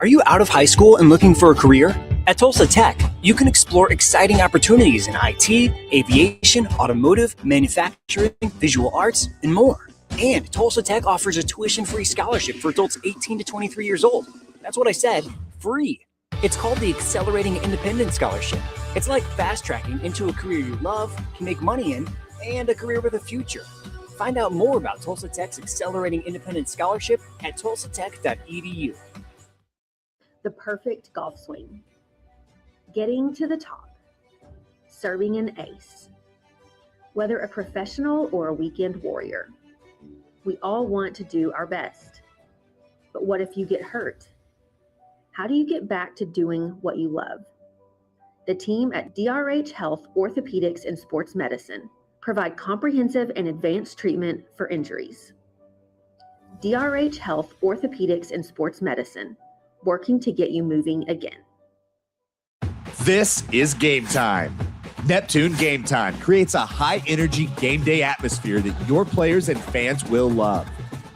Are you out of high school and looking for a career? At Tulsa Tech, you can explore exciting opportunities in IT, aviation, automotive, manufacturing, visual arts, and more. And Tulsa Tech offers a tuition-free scholarship for adults 18 to 23 years old. That's what I said, free. It's called the Accelerating Independence Scholarship. It's like fast-tracking into a career you love, can make money in, and a career with a future. Find out more about Tulsa Tech's Accelerating Independence Scholarship at tulsatech.edu. The perfect golf swing, getting to the top, serving an ace. Whether a professional or a weekend warrior, we all want to do our best. But what if you get hurt? How do you get back to doing what you love? The team at DRH Health Orthopedics and Sports Medicine provide comprehensive and advanced treatment for injuries. DRH Health Orthopedics and Sports Medicine, working to get you moving again. This is Game Time. Neptune Game Time creates a high-energy game day atmosphere that your players and fans will love.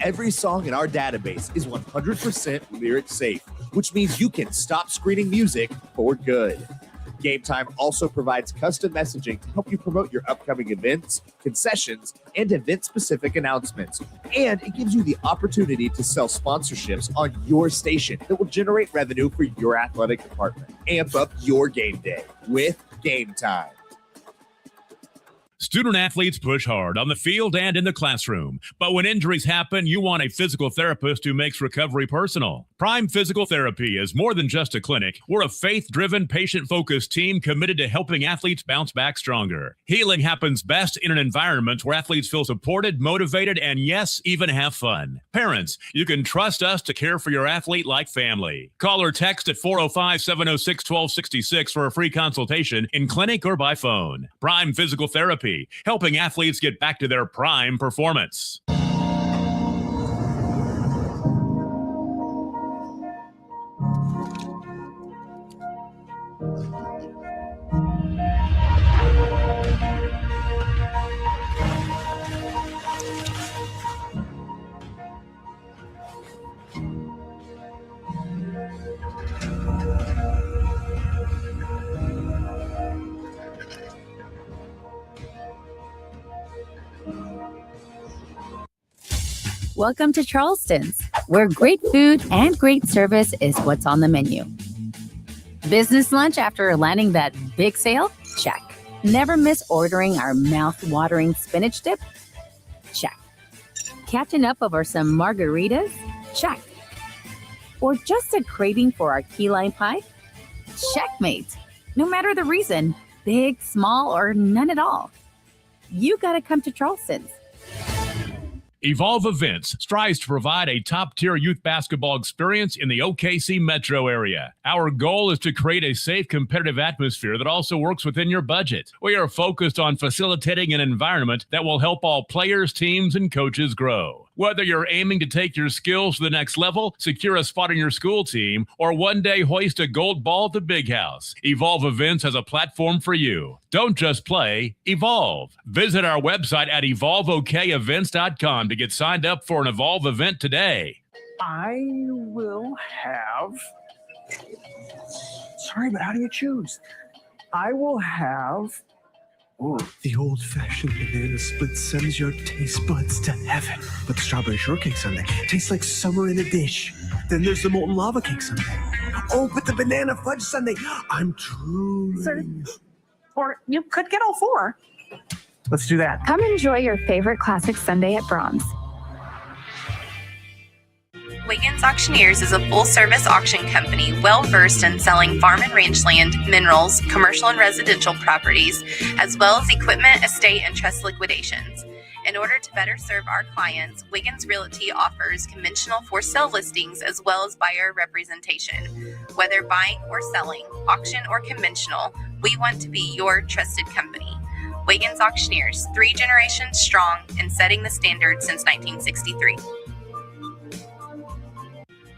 Every song in our database is 100% lyric safe, which means you can stop screening music for good. Game Time also provides custom messaging to help you promote your upcoming events, concessions, and event-specific announcements. And it gives you the opportunity to sell sponsorships on your station that will generate revenue for your athletic department. Amp up your game day with Game Time. Student athletes push hard on the field and in the classroom. But when injuries happen, you want a physical therapist who makes recovery personal. Prime Physical Therapy is more than just a clinic. We're a faith-driven, patient-focused team committed to helping athletes bounce back stronger. Healing happens best in an environment where athletes feel supported, motivated, and yes, even have fun. Parents, you can trust us to care for your athlete like family. Call or text at 405-706-1266 for a free consultation in clinic or by phone. Prime Physical Therapy, helping athletes get back to their prime performance. Welcome to Charleston's, where great food and great service is what's on the menu. Business lunch after landing that big sale? Check. Never miss ordering our mouth-watering spinach dip? Check. Catching up over some margaritas? Check. Or just a craving for our key lime pie? Checkmate. No matter the reason, big, small, or none at all, you gotta come to Charleston's. Evolve Events strives to provide a top-tier youth basketball experience in the OKC metro area. Our goal is to create a safe, competitive atmosphere that also works within your budget. We are focused on facilitating an environment that will help all players, teams, and coaches grow. Whether you're aiming to take your skills to the next level, secure a spot on your school team, or one day hoist a gold ball at the big house, Evolve Events has a platform for you. Don't just play, evolve. Visit our website at evolveokevents.com to get signed up for an Evolve event today. I will have... Sorry, but how do you choose? I will have... Ooh, the old-fashioned banana split sends your taste buds to heaven. But the strawberry shortcake sundae tastes like summer in a dish. Then there's the molten lava cake sundae. Oh, but the banana fudge sundae, I'm drooling. Or you could get all four. Let's do that. Come enjoy your favorite classic sundae at Brahms. Wiggins Auctioneers is a full-service auction company well-versed in selling farm and range land, minerals, commercial and residential properties, as well as equipment, estate, and trust liquidations. In order to better serve our clients, Wiggins Realty offers conventional for-sale listings as well as buyer representation. Whether buying or selling, auction or conventional, we want to be your trusted company. Wiggins Auctioneers, 3 generations strong and setting the standard since 1963.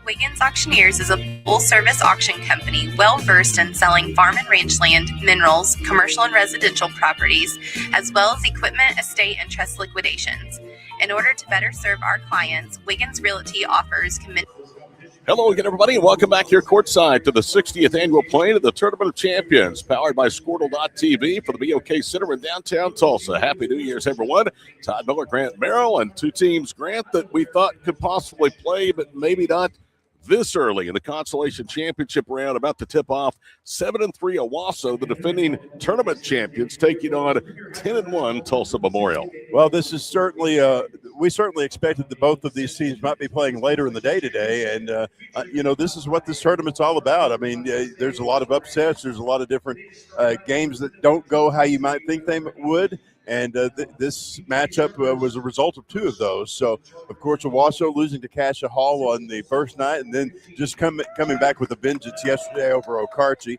Wiggins Auctioneers is a full-service auction company well-versed in selling farm and range land, minerals, commercial and residential properties, as well as equipment, estate, and trust liquidations. In order to better serve our clients, Wiggins Realty offers Hello again, everybody, and welcome back here courtside to the 60th annual playing of the Tournament of Champions, powered by Squirtle.tv for the BOK Center in downtown Tulsa. Happy New Year's, everyone. Todd Miller, Grant Merrill, and two teams, Grant, that we thought could possibly play, but maybe not this early in the Consolation Championship round, about to tip off 7-3 Owasso, the defending tournament champions, taking on 10-1 Tulsa Memorial. Well, this is certainly we certainly expected that both of these teams might be playing later in the day today, and this is what this tournament's all about. I mean, there's a lot of upsets, there's a lot of different games that don't go how you might think they would. And this matchup was a result of two of those. So, of course, Owasso losing to Cassia Hall on the first night, and then just coming back with a vengeance yesterday over Okarche.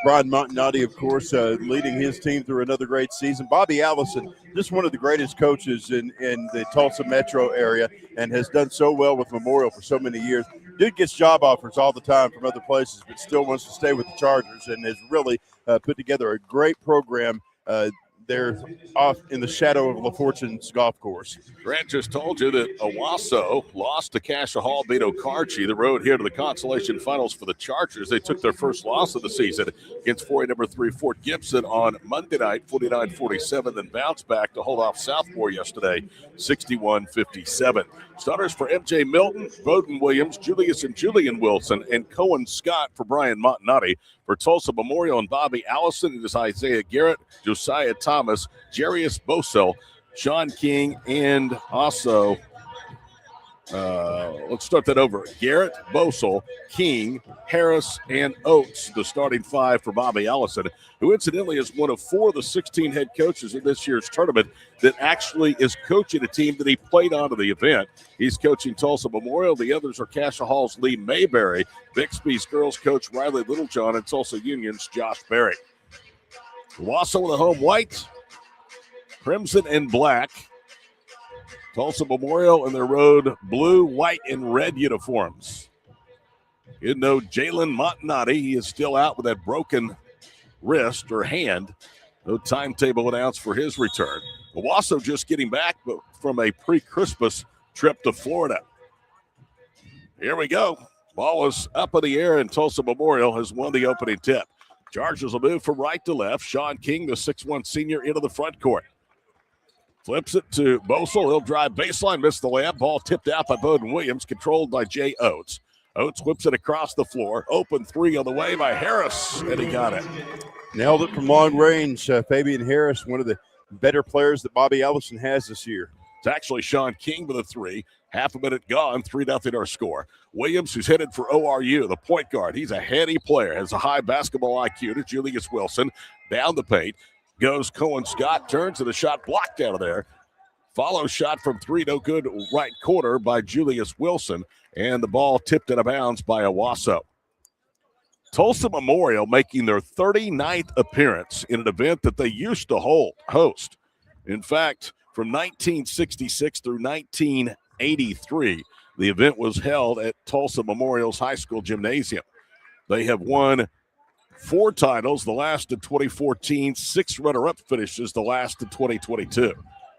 Brian Montanati, of course, leading his team through another great season. Bobby Allison, just one of the greatest coaches in the Tulsa metro area, and has done so well with Memorial for so many years. Dude gets job offers all the time from other places, but still wants to stay with the Chargers, and has really put together a great program. They're off in the shadow of La Fortune's golf course. Grant just told you that Owasso lost to Cassia Hall, beat Okarche, the road here to the Consolation Finals for the Chargers. They took their first loss of the season against 4A number 3 Fort Gibson on Monday night, 49-47, then bounced back to hold off Southmore yesterday, 61-57. Starters for MJ Milton, Bowden Williams, Julius and Julian Wilson, and Cohen Scott for Brian Montanati. For Tulsa Memorial and Bobby Allison, it is Isaiah Garrett, Josiah Thomas, Jarius Bosel, Sean King, and also, let's start that over. Garrett, Bosel, King, Harris, and Oates, the starting five for Bobby Allison, who incidentally is one of 4 of the 16 head coaches in this year's tournament that actually is coaching a team that he played on to the event. He's coaching Tulsa Memorial. The others are Cassia Hall's Lee Mayberry, Bixby's girls coach Riley Littlejohn, and Tulsa Union's Josh Berry. Owasso in the home white, crimson and black. Tulsa Memorial in their road blue, white, and red uniforms. You know Jalen Montanati, he is still out with that broken wrist or hand. No timetable announced for his return. Owasso just getting back from a pre-Christmas trip to Florida. Here we go. Ball is up in the air, and Tulsa Memorial has won the opening tip. Chargers will move from right to left. Sean King, the 6'1 senior, into the front court. Flips it to Bosel. He'll drive baseline, miss the layup. Ball tipped out by Bowden Williams, controlled by Jay Oates. Oates whips it across the floor. Open three on the way by Harris, and he got it. Nailed it from long range. Fabian Harris, one of the better players that Bobby Allison has this year. It's actually Sean King with a three. Half a minute gone, 3-0 our score. Williams, who's headed for ORU, the point guard. He's a heady player, has a high basketball IQ to Julius Wilson. Down the paint goes Cohen Scott, turns to the shot blocked out of there. Follow shot from three, no good, right corner by Julius Wilson. And the ball tipped out of bounds by Owasso. Tulsa Memorial making their 39th appearance in an event that they used to host. In fact, from 1966 through 1983, the event was held at Tulsa Memorial's high school gymnasium. They have won 4 titles, the last in 2014, 6 runner-up finishes, the last in 2022.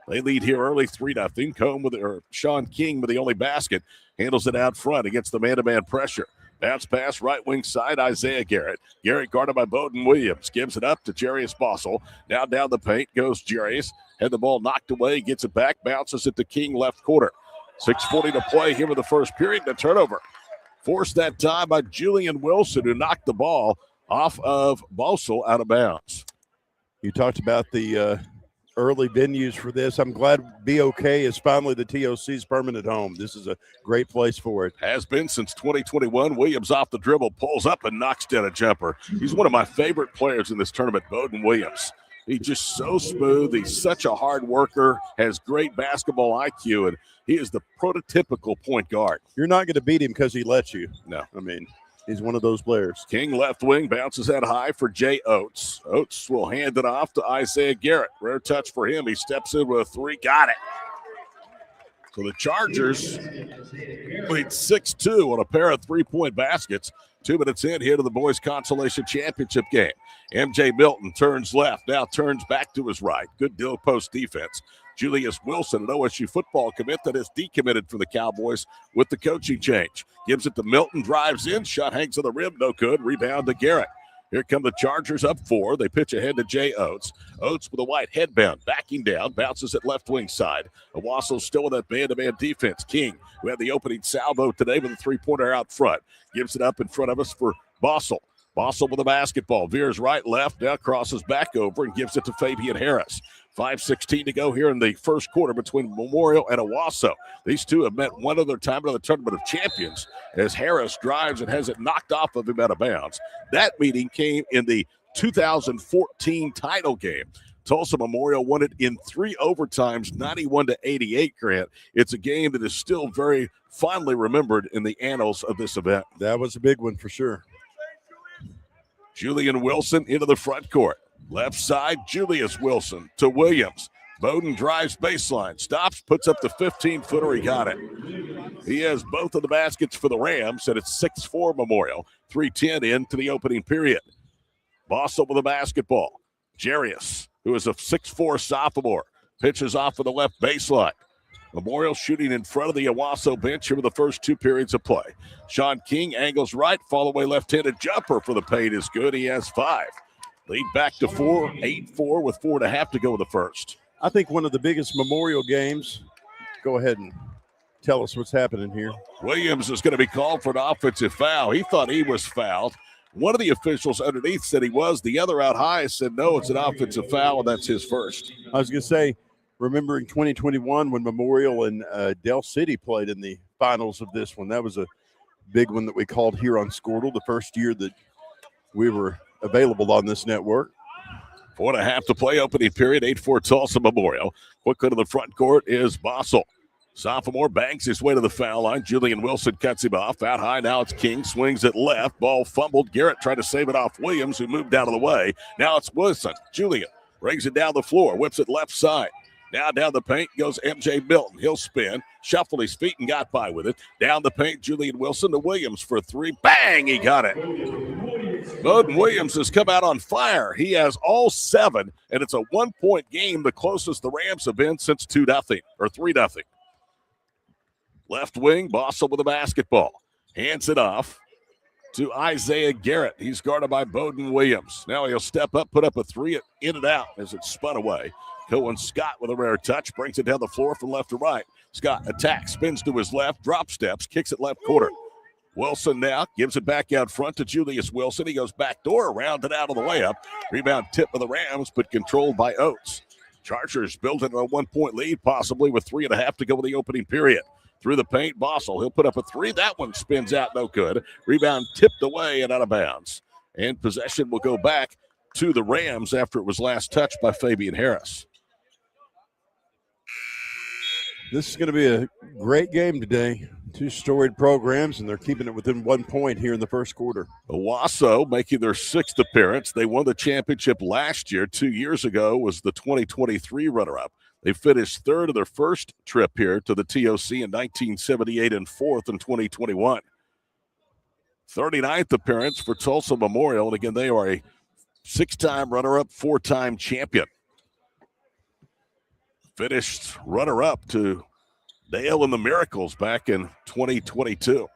They lead here early, 3-0. Sean King with the only basket, handles it out front against the man-to-man pressure. Bounce pass, right wing side, Isaiah Garrett. Garrett guarded by Bowden Williams. Gives it up to Jarius Bosel. Now down the paint goes Jarius. Had the ball knocked away, gets it back, bounces it to King left quarter. 6:40 to play here in the first period. The turnover forced that time by Julian Wilson, who knocked the ball off of Bosel out of bounds. You talked about the early venues for this. I'm glad BOK is finally the TOC's permanent home. This is a great place for it. Has been since 2021. Williams off the dribble, pulls up and knocks down a jumper. He's one of my favorite players in this tournament, Bowden Williams. He's just so smooth. He's such a hard worker, has great basketball IQ, and he is the prototypical point guard. You're not going to beat him because he lets you. No. I mean, he's one of those players. King left wing, bounces that high for Jay Oates. Oates will hand it off to Isaiah Garrett. Rare touch for him. He steps in with a three. Got it. So the Chargers lead 6-2 on a pair of three-point baskets. 2 minutes in here to the boys' consolation championship game. MJ Milton turns left, now turns back to his right. Good deal post defense. Julius Wilson, an OSU football commit that is decommitted for the Cowboys with the coaching change. Gives it to Milton, drives in, shot hangs on the rim, no good. Rebound to Garrett. Here come the Chargers up 4. They pitch ahead to Jay Oates. Oates with a white headband, backing down, bounces at left wing side. Owasso still in that man-to-man defense. King, who had the opening salvo today with a three-pointer out front, gives it up in front of us for Bossel. Bossel with the basketball, veers right, left, now crosses back over and gives it to Fabian Harris. 5:16 to go here in the first quarter between Memorial and Owasso. These two have met one other time in the Tournament of Champions as Harris drives and has it knocked off of him out of bounds. That meeting came in the 2014 title game. Tulsa Memorial won it in 3 overtimes, 91-88, Grant. It's a game that is still very fondly remembered in the annals of this event. That was a big one for sure. Julian Wilson into the front court. Left side, Julius Wilson to Williams. Bowden drives baseline, stops, puts up the 15-footer. He got it. He has both of the baskets for the Rams, and it's 6-4 Memorial. 3:10 into the opening period. Bossel with the basketball. Jarius, who is a 6'4 sophomore, pitches off of the left baseline. Memorial shooting in front of the Owasso bench here with the first 2 periods of play. Sean King angles right, fall away left-handed jumper for the paint is good. He has 5. Lead back to 4, 8-4 with 4.5 to go in the first. I think one of the biggest Memorial games. Go ahead and tell us what's happening here. Williams is going to be called for an offensive foul. He thought he was fouled. One of the officials underneath said he was. The other out high said no, it's an offensive foul, and that's his first. I was going to say, remembering 2021 when Memorial and Del City played in the finals of this one, that was a big one that we called here on Squirtle, the first year that we were available on this network. 4.5 to play, opening period, 8-4 Tulsa Memorial. Quickly to the front court is Bossel. Sophomore bangs his way to the foul line. Julian Wilson cuts him off. Out high now it's King. Swings it left. Ball fumbled. Garrett tried to save it off Williams, who moved out of the way. Now it's Wilson. Julian brings it down the floor. Whips it left side. Now down the paint goes MJ Milton. He'll spin. Shuffled his feet and got by with it. Down the paint, Julian Wilson to Williams for 3. Bang! He got it. Bowden Williams has come out on fire. He has all 7, and it's a 1-point game, the closest the Rams have been since 2-0 or 3-0. Left wing, Bossel with the basketball. Hands it off to Isaiah Garrett. He's guarded by Bowden Williams. Now he'll step up, put up a 3, in and out as it's spun away. Cohen Scott with a rare touch, brings it down the floor from left to right. Scott attacks, spins to his left, drop steps, kicks it left quarter. Wilson now gives it back out front to Julius Wilson. He goes back door, rounded out of the layup. Rebound tip of the Rams, but controlled by Oates. Chargers building a 1-point lead, possibly with 3.5 to go in the opening period. Through the paint, Bossel. He'll put up a 3. That one spins out, no good. Rebound tipped away and out of bounds. And possession will go back to the Rams after it was last touched by Fabian Harris. This is going to be a great game today. 2 storied programs, and they're keeping it within 1 point here in the first quarter. Owasso making their 6th appearance. They won the championship last year. 2 years ago was the 2023 runner-up. They finished 3rd of their first trip here to the TOC in 1978 and 4th in 2021. 39th appearance for Tulsa Memorial, and again, they are a 6-time runner-up, 4-time champion. Finished runner-up to Dale and the Miracles back in 2022.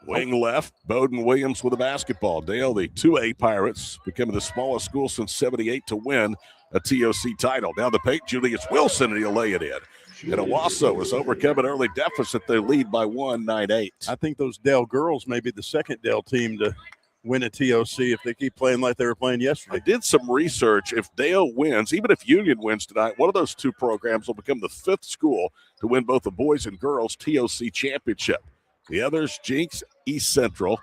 Wing left, Bowden Williams with a basketball. Dale, the 2A Pirates, becoming the smallest school since 78 to win a TOC title. Down the paint, Julius Wilson, and he'll lay it in. And Owasso has overcome an early deficit. They lead by 1, 9-8. I think those Dale girls may be the second Dale team to win a TOC if they keep playing like they were playing yesterday. I did some research. If Dale wins, even if Union wins tonight, one of those 2 programs will become the 5th school to win both the boys and girls TOC championship. The others, Jinx, East Central,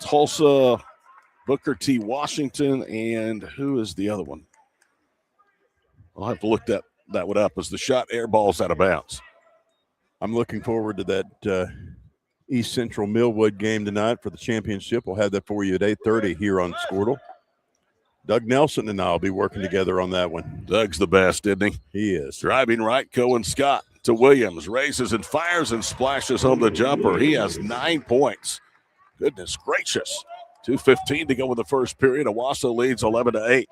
Tulsa, Booker T. Washington, and who is the other one? I'll have to look that one up as the shot airballs out of bounds. I'm looking forward to that East Central Millwood game tonight for the championship. We'll have that for you at 8:30 here on Squirtle. Doug Nelson and I will be working together on that one. Doug's the best, isn't he? He is. Driving right, Cohen Scott to Williams. Raises and fires and splashes home the jumper. He has 9 points. Goodness gracious. 2:15 to go in the first period. Owasso leads 11-8.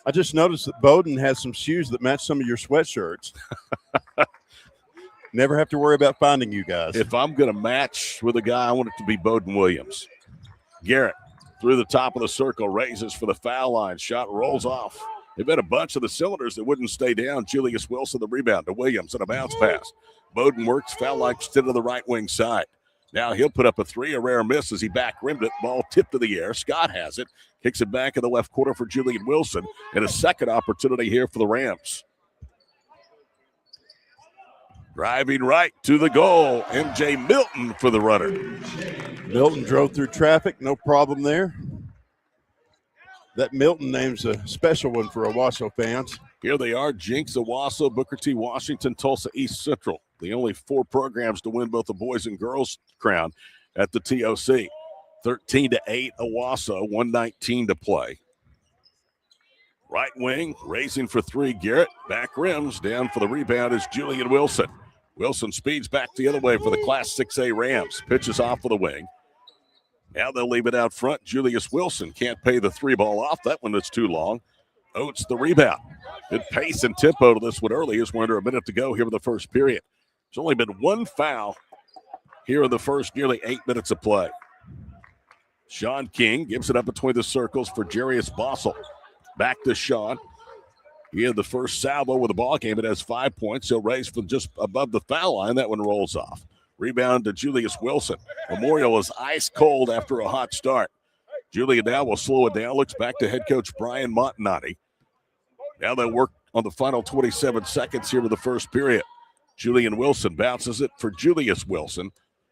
I just noticed that Bowden has some shoes that match some of your sweatshirts. Never have to worry about finding you guys. If I'm going to match with a guy, I want it to be Bowden Williams. Garrett through the top of the circle, raises for the foul line. Shot rolls off. They've had a bunch of the cylinders that wouldn't stay down. Julius Wilson, the rebound to Williams and a bounce pass. Bowden works, foul line extended to the right wing side. Now he'll put up a three, a rare miss as he back rimmed it. Ball tipped to the air. Scott has it. Kicks it back in the left corner for Julian Wilson. And a second opportunity here for the Rams. Driving right to the goal. MJ Milton for the runner. Milton drove through traffic. No problem there. That Milton name's a special one for Owasso fans. Here they are, Jinx, Owasso, Booker T, Washington, Tulsa East Central. The only 4 programs to win both the boys and girls crown at the TOC. 13-8, Owasso, 1:19 to play. Right wing, raising for 3, Garrett. Back rims, down for the rebound is Julian Wilson. Wilson speeds back the other way for the Class 6A Rams. Pitches off of the wing. Now they'll leave it out front. Julius Wilson can't pay the 3 ball off. That one is too long. Oates the rebound. Good pace and tempo to this one early as we're under a minute to go here in the first period. There's only been 1 foul here in the first nearly 8 minutes of play. Sean King gives it up between the circles for Jarius Bossel. Back to Sean. He had the first salvo with the ball game. It has 5 points. He'll raise from just above the foul line. That one rolls off. Rebound to Julius Wilson. Memorial is ice cold after a hot start. Julian now will slow it down. Looks back to head coach Brian Montanati. Now they'll work on the final 27 seconds here of the first period. Julian Wilson bounces it for Julius Wilson.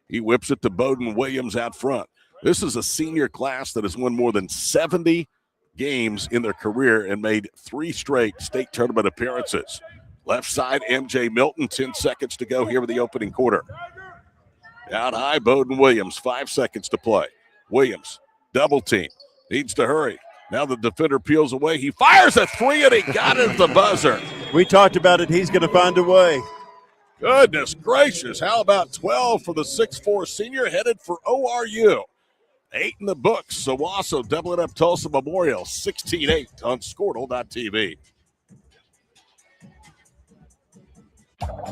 He whips it to Bowden Williams out front. This is a senior class that has won more than 70 games in their career and made 3 straight state tournament appearances. Left side, MJ Milton, 10 seconds to go here in the opening quarter. Out high, Bowden Williams, 5 seconds to play. Williams, double team, needs to hurry. Now the defender peels away. He fires a 3 and he got it at the buzzer. We talked about it. He's going to find a way. Goodness gracious. How about 12 for the 6'4 senior headed for ORU? 8 in the books. Owasso doubling up Tulsa Memorial, 16-8 on Squirtle.tv.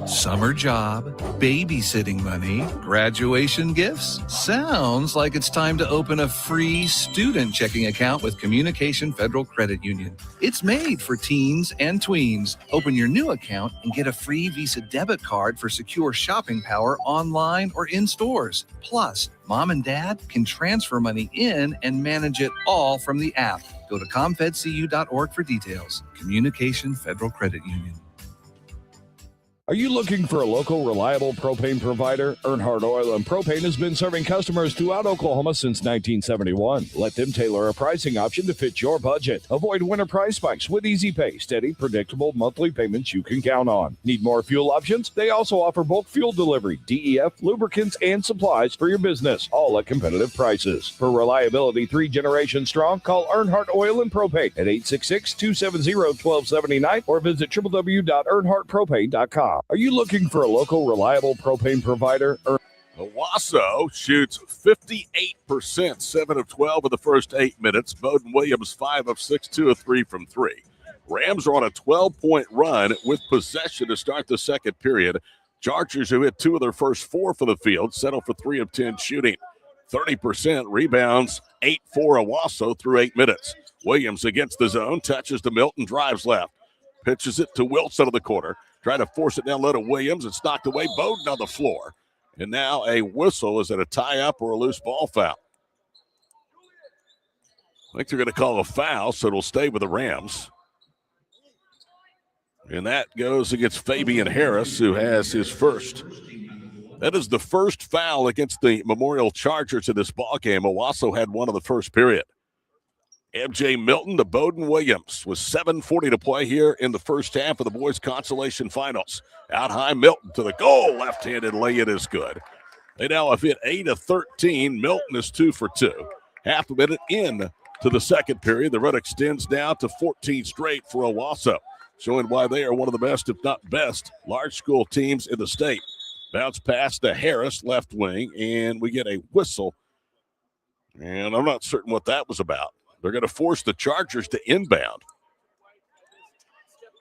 Summer job, babysitting money, graduation gifts. Sounds like it's time to open a free student checking account with Communication Federal Credit Union. It's made for teens and tweens. Open your new account and get a free Visa debit card for secure shopping power online or in stores. Plus, mom and dad can transfer money in and manage it all from the app. Go to comfedcu.org for details. Communication Federal Credit Union. Are you looking for a local, reliable propane provider? Earnhardt Oil and Propane has been serving customers throughout Oklahoma since 1971. Let them tailor a pricing option to fit your budget. Avoid winter price spikes with easy pay, steady, predictable monthly payments you can count on. Need more fuel options? They also offer bulk fuel delivery, DEF, lubricants, and supplies for your business, all at competitive prices. For reliability 3 generations strong, call Earnhardt Oil and Propane at 866-270-1279 or visit www.earnhardtpropane.com. Are you looking for a local, reliable propane provider? Owasso shoots 58%, 7 of 12 in the first 8 minutes. Bowden Williams, 5 of 6, 2 of 3 from 3. Rams are on a 12-point run with possession to start the second period. Chargers, who hit 2 of their first 4 for the field, settle for 3 of 10 shooting. 30% rebounds, 8 for Owasso through 8 minutes. Williams against the zone, touches to Milton, drives left. Pitches it to Wilson of the corner. Trying to force it down low to Williams. It's knocked away. Bowden on the floor. And now a whistle. Is it a tie-up or a loose ball foul? I think they're going to call a foul, so it'll stay with the Rams. And that goes against Fabian Harris, who has his first. That is the first foul against the Memorial Chargers in this ballgame. Owasso had one in the first period. MJ Milton to Bowden Williams with 7:40 to play here in the first half of the boys' consolation finals. Out high, Milton to the goal. Left-handed lay-in is good. They now have hit 8 of 13. Milton is 2 for 2. Half a minute in to the second period. The run extends now to 14 straight for Owasso, showing why they are one of the best, if not best, large school teams in the state. Bounce pass to Harris, left wing, and we get a whistle. And I'm not certain what that was about. They're going to force the Chargers to inbound.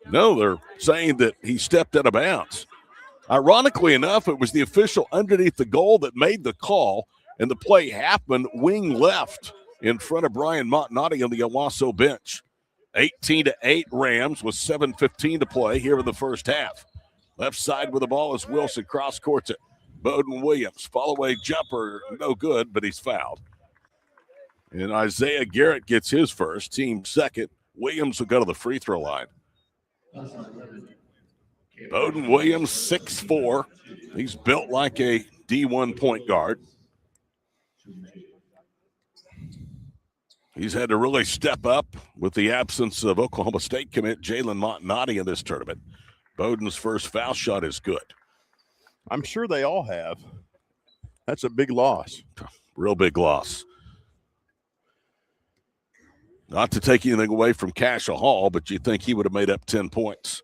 No, they're saying that he stepped out of bounds. Ironically enough, it was the official underneath the goal that made the call, and the play happened wing left in front of Brian Montanati on the Owasso bench. 18-8 Rams with 7:15 to play here in the first half. Left side with the ball is Wilson, cross courts it. Bowden Williams, follow-away jumper, no good, but he's fouled. And Isaiah Garrett gets his first, team second. Williams will go to the free throw line. Bowden Williams, 6'4". He's built like a D1 point guard. He's had to really step up with the absence of Oklahoma State commit Jalen Montanati in this tournament. Bowden's first foul shot is good. I'm sure they all have. That's a big loss. Real big loss. Not to take anything away from Cashel Hall, but you think he would have made up 10 points.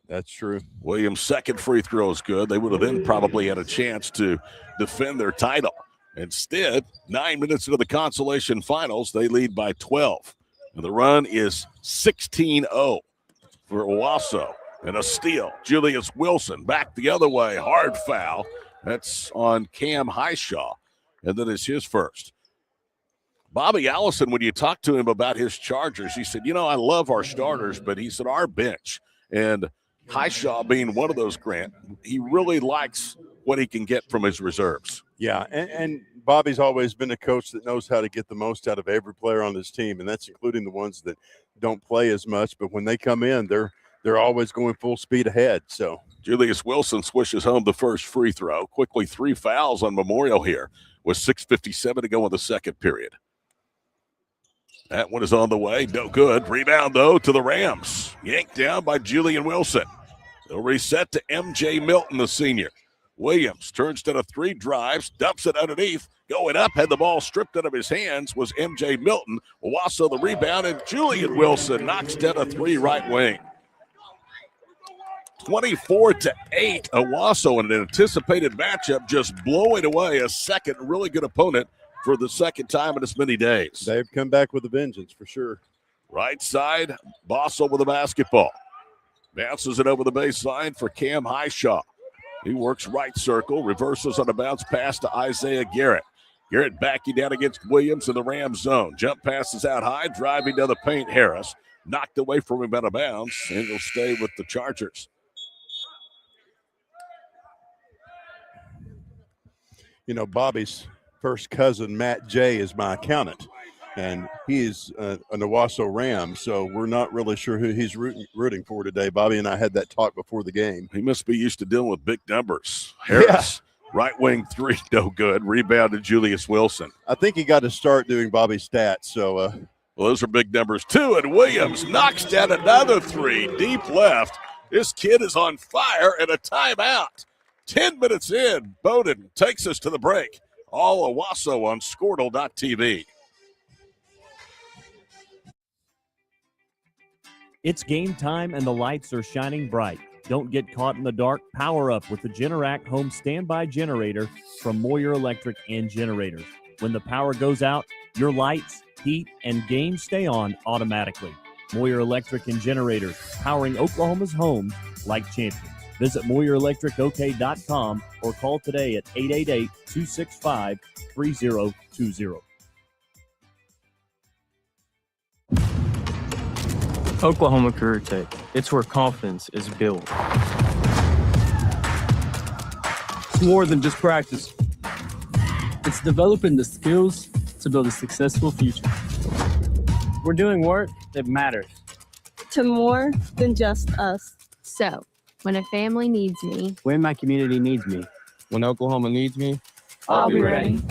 That's true. Williams' second free throw is good. They would have then probably had a chance to defend their title. Instead, 9 minutes into the consolation finals, they lead by 12. And the run is 16-0 for Owasso. And a steal. Julius Wilson back the other way. Hard foul. That's on Cam Highshaw. And then it's his first. Bobby Allison, when you talked to him about his Chargers, he said, I love our starters, but he said our bench. And Highshaw being one of those, Grant, he really likes what he can get from his reserves. Yeah, and Bobby's always been a coach that knows how to get the most out of every player on his team, and that's including the ones that don't play as much. But when they come in, they're always going full speed ahead. So Julius Wilson swishes home the first free throw. Quickly 3 fouls on Memorial here with 6:57 to go in the second period. That one is on the way. No good. Rebound, though, to the Rams. Yanked down by Julian Wilson. They'll reset to M.J. Milton, the senior. Williams turns to the 3, drives, dumps it underneath. Going up, had the ball stripped out of his hands was M.J. Milton. Owasso the rebound, and Julian Wilson knocks down a 3 right wing. 24-8, Owasso in an anticipated matchup, just blowing away a second really good opponent for the second time in as many days. They've come back with a vengeance for sure. Right side, Bossel with the basketball. Bounces it over the baseline for Cam Highshaw. He works right circle, reverses on a bounce pass to Isaiah Garrett. Garrett backing down against Williams in the Ram zone. Jump passes out high, driving down the paint. Harris knocked away from him out of bounds, and will stay with the Chargers. Bobby's first cousin, Matt J., is my accountant, and he is an Owasso Ram, so we're not really sure who he's rooting for today. Bobby and I had that talk before the game. He must be used to dealing with big numbers. Harris, right wing 3, no good. Rebound to Julius Wilson. I think he got to start doing Bobby's stats, so. Well, those are big numbers, too, and Williams knocks down another 3, deep left. This kid is on fire, and a timeout. 10 minutes in, Bowden takes us to the break. All Owasso on Squirtle.tv. It's game time and the lights are shining bright. Don't get caught in the dark. Power up with the Generac Home Standby Generator from Moyer Electric and Generators. When the power goes out, your lights, heat, and games stay on automatically. Moyer Electric and Generators, powering Oklahoma's homes like champions. Visit MoyerElectricOK.com or call today at 888-265-3020. Oklahoma Career Tech. It's where confidence is built. It's more than just practice. It's developing the skills to build a successful future. We're doing work that matters. To more than just us. So, when a family needs me, when my community needs me, when Oklahoma needs me, I'll be ready.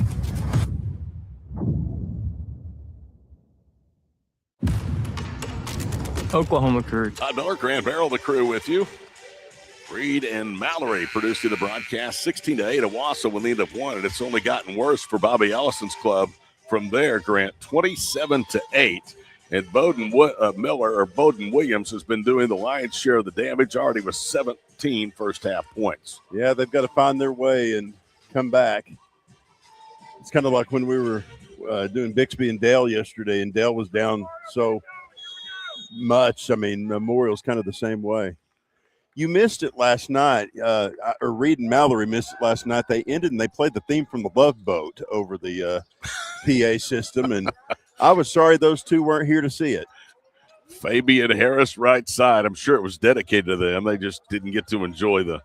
Oklahoma Career. Todd Miller, Grant Barrel, the crew with you. Reed and Mallory produced the broadcast. 16-8, Owasso will lead up one, and it's only gotten worse for Bobby Allison's club from there, Grant, 27-8. And Bowden Williams has been doing the lion's share of the damage, already with 17 first-half points. Yeah, they've got to find their way and come back. It's kind of like when we were doing Bixby and Dale yesterday, and Dale was down so much. I mean, Memorial's kind of the same way. You missed it last night, or Reed and Mallory missed it last night. They ended and they played the theme from the Love Boat over the PA system, and I was sorry those two weren't here to see it. Fabian Harris, right side. I'm sure it was dedicated to them. They just didn't get to enjoy the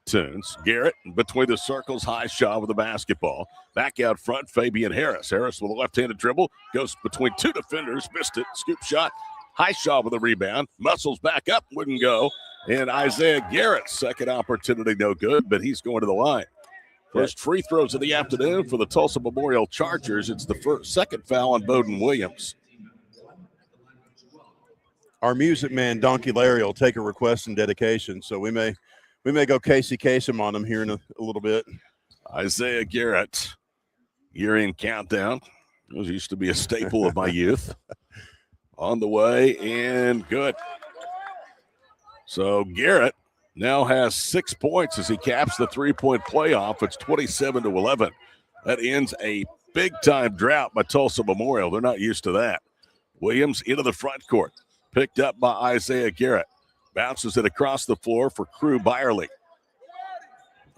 tunes. Garrett between the circles, Highshaw with the basketball. Back out front, Fabian Harris. Harris with a left-handed dribble, goes between two defenders, missed it, scoop shot. Highshaw with a rebound, muscles back up, wouldn't go. And Isaiah Garrett's second opportunity, no good, but he's going to the line. First free throws of the afternoon for the Tulsa Memorial Chargers. It's the second foul on Bowden Williams. Our music man, Donkey Larry, will take a request and dedication, so we may go Casey Kasem on him here in a little bit. Isaiah Garrett, year-end countdown. Those used to be a staple of my youth. On the way, and good. So Garrett now has 6 points as he caps the three-point playoff. It's 27-11. That ends a big-time drought by Tulsa Memorial. They're not used to that. Williams into the front court. Picked up by Isaiah Garrett. Bounces it across the floor for Crew Byerly.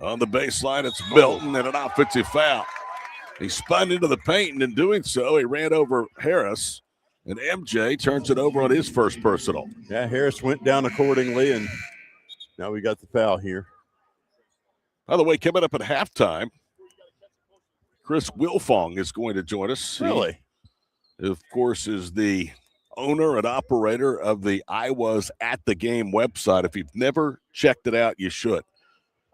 On the baseline, it's Milton and an offensive foul. He spun into the paint, and in doing so, he ran over Harris. And MJ turns it over on his first personal. Yeah, Harris went down accordingly, and now we got the foul here. By the way, coming up at halftime, Chris Wilfong is going to join us. Really? He, of course, is the owner and operator of the I Was at the Game website. If you've never checked it out, you should.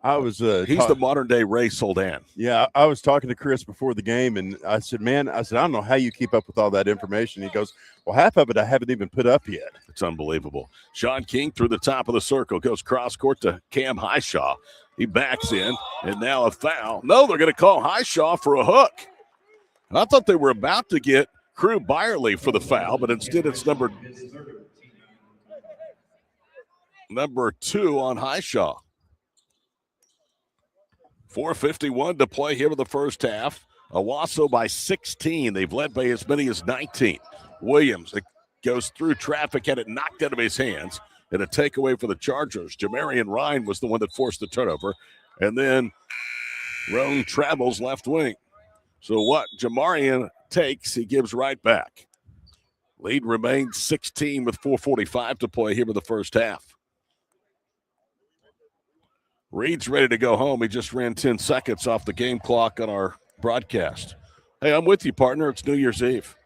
I was. He's the modern-day Ray Soldan. Yeah, I was talking to Chris before the game, and I said, man, I don't know how you keep up with all that information. He goes, well, half of it I haven't even put up yet. It's unbelievable. Sean King through the top of the circle, goes cross-court to Cam Highshaw. He backs in, and now a foul. No, they're going to call Highshaw for a hook. And I thought they were about to get Crew Byerly for the foul, but instead it's number 2 on Highshaw. 4:51 to play here in the first half. Owasso by 16. They've led by as many as 19. Williams goes through traffic, had it knocked out of his hands, and a takeaway for the Chargers. Jamarian Ryan was the one that forced the turnover. And then Roan travels left wing. So what Jamarian takes, he gives right back. Lead remains 16 with 4:45 to play here in the first half. Reed's ready to go home. He just ran 10 seconds off the game clock on our broadcast. Hey, I'm with you, partner. It's New Year's Eve.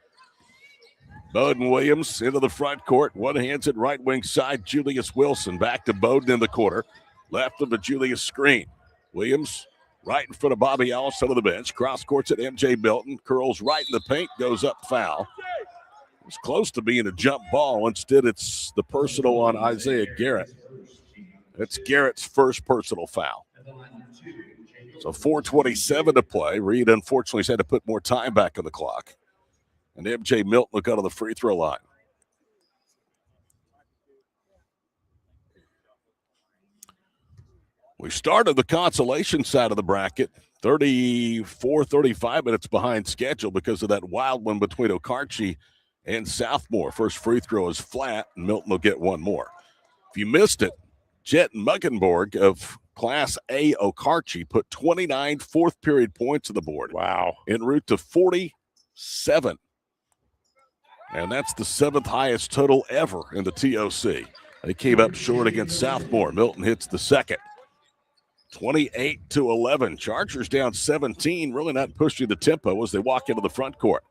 Bowden Williams into the front court. One hands it right wing side. Julius Wilson back to Bowden in the corner. Left of the Julius screen. Williams right in front of Bobby Ellis out of the bench. Cross courts at MJ Milton. Curls right in the paint. Goes up foul. It's close to being a jump ball. Instead, it's the personal on Isaiah Garrett. It's Garrett's first personal foul. So 4:27 to play. Reed, unfortunately, has had to put more time back on the clock. And MJ Milton will go to the free throw line. We started the consolation side of the bracket 35 minutes behind schedule because of that wild one between Okarche and Southmore. First free throw is flat, and Milton will get one more. If you missed it, Jet Muggenborg of Class A Okarche put 29 fourth-period points on the board. Wow. En route to 47. And that's the seventh highest total ever in the TOC. They came up short against Southmore. Milton hits the second. 28-11. Chargers down 17, really not pushing the tempo as they walk into the front court.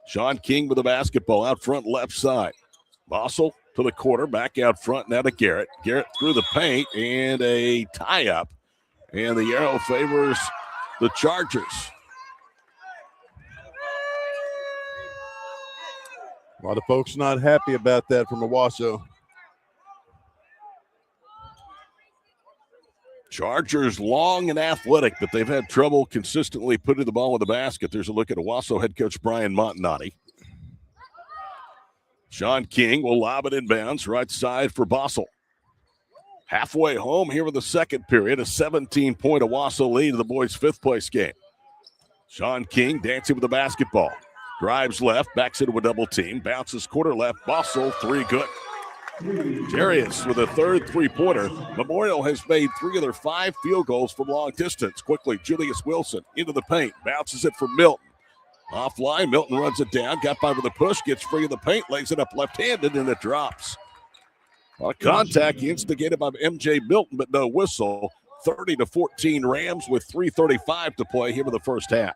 Sean King with the basketball out front left side. Bossel to the quarter, back out front now to Garrett. Garrett through the paint and a tie-up. And the arrow favors the Chargers. A lot of folks not happy about that from Owasso. Chargers long and athletic, but they've had trouble consistently putting the ball in the basket. There's a look at Owasso head coach Brian Montanati. Sean King will lob it inbounds, right side for Bossel. Halfway home here in the second period, a 17-point Owasso lead in the boys' fifth-place game. Sean King dancing with the basketball. Drives left, backs into a double team, bounces quarter left, Bossel, three good. Darius with a third three-pointer. Memorial has made 3 of their 5 field goals from long distance. Quickly, Julius Wilson into the paint, bounces it for Milton. Offline, Milton runs it down, got by with a push, gets free of the paint, lays it up left-handed, and it drops. A contact instigated by MJ Milton, but no whistle. 30-14 Rams with 3:35 to play here in the first half.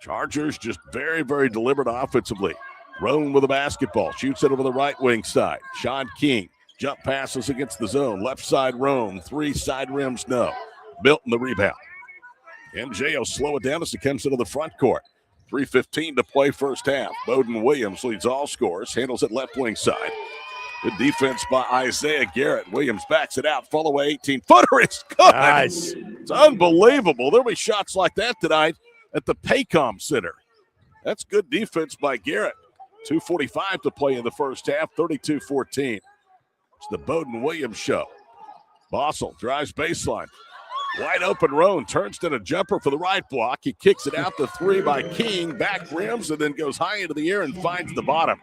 Chargers just very, very deliberate offensively. Roan with the basketball, shoots it over the right wing side. Sean King, jump passes against the zone. Left side Roan, 3 side rims, no. Milton the rebound. MJ will slow it down as it comes into the front court. 3:15 to play first half. Bowden Williams leads all scores, handles it left wing side. Good defense by Isaiah Garrett. Williams backs it out, fall away 18-footer. It's good. Nice. It's unbelievable. There'll be shots like that tonight at the Paycom Center. That's good defense by Garrett. 2:45 to play in the first half, 32-14. It's the Bowden Williams show. Bossel drives baseline. Wide open Roan turns to a jumper for the right block. He kicks it out the 3 by King, back rims, and then goes high into the air and finds the bottom.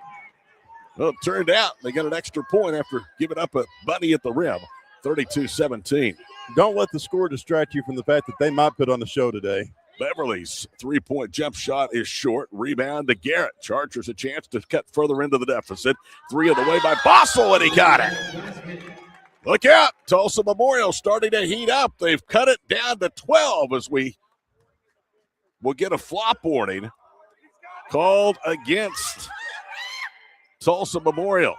Well, it turned out they got an extra point after giving up a bunny at the rim, 32-17. Don't let the score distract you from the fact that they might put on the show today. Beverly's 3-point jump shot is short. Rebound to Garrett. Chargers a chance to cut further into the deficit. 3 of the way by Bossel, and he got it. Look out. Tulsa Memorial starting to heat up. They've cut it down to 12 as we will get a flop warning called against Tulsa Memorial.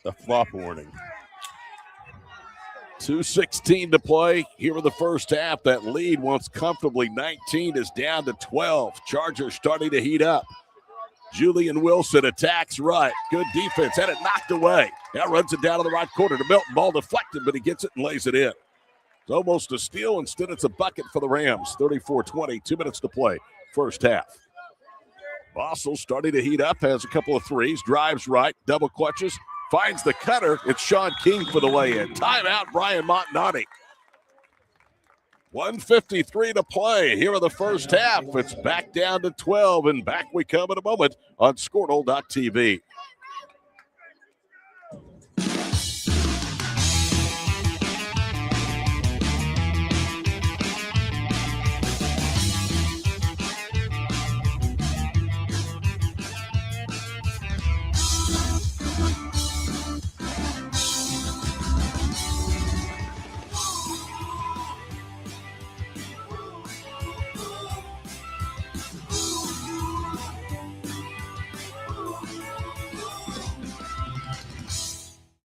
A flop warning. 2:16 to play here in the first half. That lead, once comfortably 19, is down to 12. Chargers starting to heat up. Julian Wilson attacks right. Good defense. Had it knocked away. Now runs it down to the right corner to Milton. Ball deflected, but he gets it and lays it in. It's almost a steal. Instead, it's a bucket for the Rams. 34-20. 2 minutes to play. First half. Bossel starting to heat up. Has a couple of threes. Drives right. Double clutches. Finds the cutter. It's Sean King for the lay-in. Timeout, Brian Montanati. 1:53 to play here in the first half. It's back down to 12, and back we come in a moment on Scornhole.tv.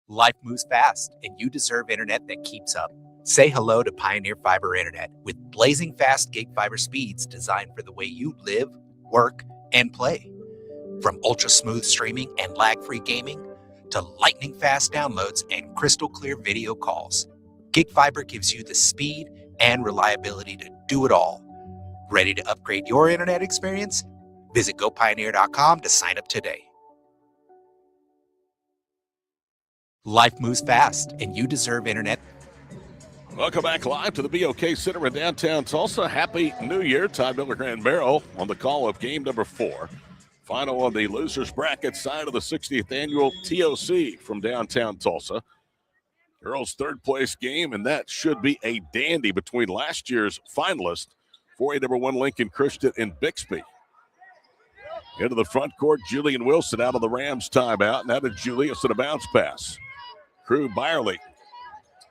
Life moves fast, and you deserve internet that keeps up. Say hello to Pioneer Fiber Internet with blazing fast gig fiber speeds designed for the way you live, work, and play. From ultra-smooth streaming and lag-free gaming to lightning-fast downloads and crystal-clear video calls, Gig Fiber gives you the speed and reliability to do it all. Ready to upgrade your internet experience? Visit GoPioneer.com to sign up today. Life moves fast, and you deserve internet. Welcome back live to the BOK Center in downtown Tulsa. Happy New Year. Todd Miller Grand Barrel on the call of game number 4. Final on the losers bracket side of the 60th annual TOC from downtown Tulsa. Girls' third place game, and that should be a dandy between last year's finalist, 4A number 1 Lincoln Christian and Bixby. Into the front court, Julian Wilson out of the Rams timeout. Now to Julius and a bounce pass. Crew Byerly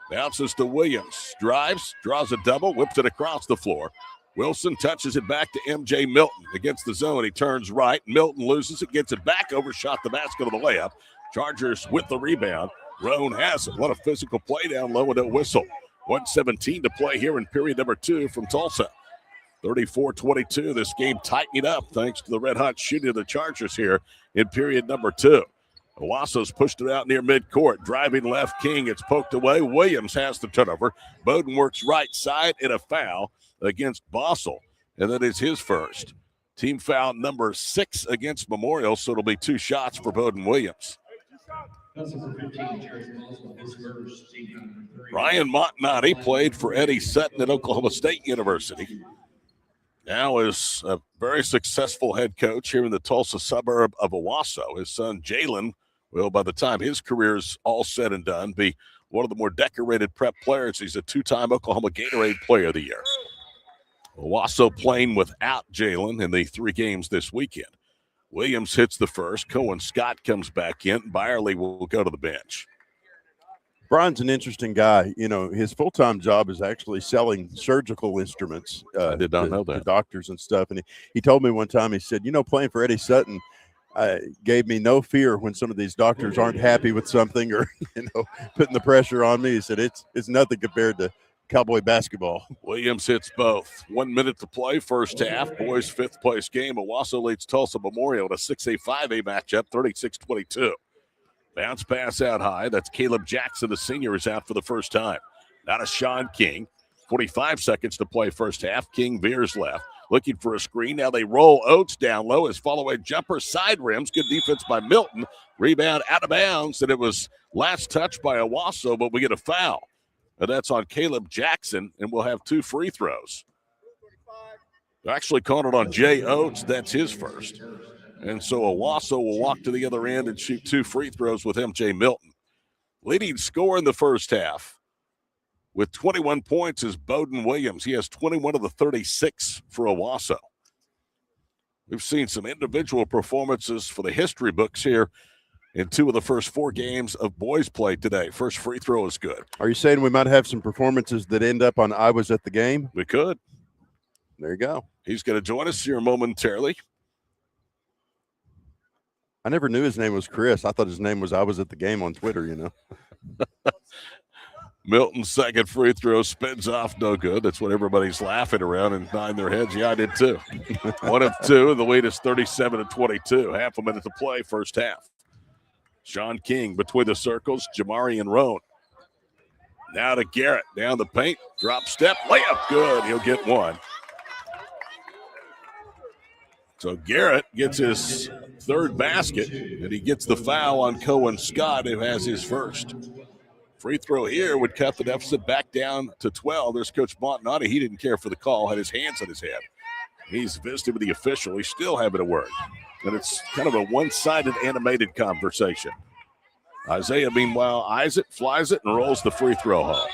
bounces to Williams. Drives, draws a double, whips it across the floor. Wilson touches it back to MJ Milton against the zone. He turns right. Milton loses it, gets it back, overshot the basket of the layup. Chargers with the rebound. Roan has it. What a physical play down low with a whistle. 1:17 to play here in period number 2 from Tulsa. 34-22. This game tightening up thanks to the red-hot shooting of the Chargers here in period number 2. Owasso's pushed it out near midcourt. Driving left, King. It's poked away. Williams has the turnover. Bowden works right side in a foul against Bossel, and that is his first. Team foul number 6 against Memorial, so it'll be 2 shots for Bowden Williams. Ryan Montnati played for Eddie Sutton at Oklahoma State University. Now is a very successful head coach here in the Tulsa suburb of Owasso. His son, Jalen, will, by the time his career is all said and done, be one of the more decorated prep players. He's a 2-time Oklahoma Gatorade Player of the Year. Owasso playing without Jalen in the 3 games this weekend. Williams hits the first. Cohen Scott comes back in. Byerly will go to the bench. Brian's an interesting guy. You know, his full-time job is actually selling surgical instruments. I did not know that. To doctors and stuff. And he told me one time, he said, you know, playing for Eddie Sutton gave me no fear when some of these doctors aren't happy with something or, you know, putting the pressure on me. He said, it's nothing compared to Cowboy basketball. Williams hits both. 1 minute to play, first half. Boys' 5th place game. Owasso leads Tulsa Memorial in a 6A, 5A matchup, 36-22. Bounce pass out high. That's Caleb Jackson, the senior, is out for the first time. Now to Sean King. 45 seconds to play first half. King veers left. Looking for a screen. Now they roll Oates down low. His follow-away jumper side rims. Good defense by Milton. Rebound out of bounds. And it was last touch by Owasso, but we get a foul. And that's on Caleb Jackson, and we'll have 2 free throws. They're actually calling it on Jay Oates. That's his first. And so Owasso will walk to the other end and shoot 2 free throws with MJ Milton. Leading scorer in the first half with 21 points is Bowden Williams. He has 21 of the 36 for Owasso. We've seen some individual performances for the history books here in 2 of the first 4 games of boys play today. First free throw is good. Are you saying we might have some performances that end up on I Was at the Game? We could. There you go. He's going to join us here momentarily. I never knew his name was Chris. I thought his name was I Was at the Game on Twitter, you know. Milton's second free throw spins off, no good. That's what everybody's laughing around and nodding their heads. Yeah, I did too. 1 of 2, and the lead is 37-22. Half a minute to play, first half. Sean King between the circles, Jamari and Roan. Now to Garrett, down the paint, drop step, layup, good. He'll get 1. So Garrett gets his 3rd basket, and he gets the foul on Cohen Scott, who has his first. Free throw here would cut the deficit back down to 12. There's Coach Montnati. He didn't care for the call, had his hands on his head. He's visited with the official. He's still having a word. And it's kind of a one-sided animated conversation. Isaiah, meanwhile, eyes it, flies it, and rolls the free throw hole.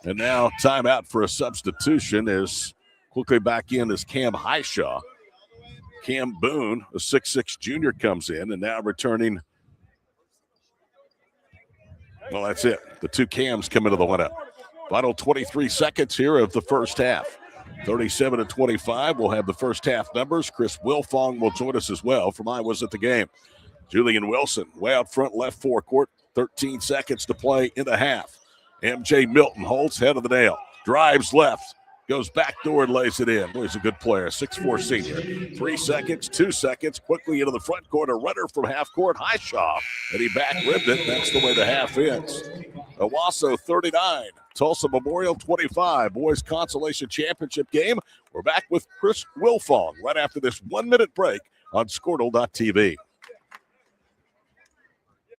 And now timeout for a substitution is quickly back in as Cam Highshaw. Cam Boone, a 6'6 junior, comes in, and now returning. Well, that's it. The 2 Cams come into the lineup. Final 23 seconds here of the first half. 37-25. We'll have the first half numbers. Chris Wilfong will join us as well from I Was at the Game. Julian Wilson way out front left forecourt. 13 seconds to play in the half. MJ Milton holds head of the nail. Drives left. Goes back door and lays it in. Boy, he's a good player. 6'4 senior. 3 seconds, 2 seconds. Quickly into the front court. A runner from half court. Highshaw. And he back-ribbed it. That's the way the half ends. Owasso 39. Tulsa Memorial 25. Boys Consolation Championship game. We're back with Chris Wilfong right after this 1-minute break on Squirtle.tv.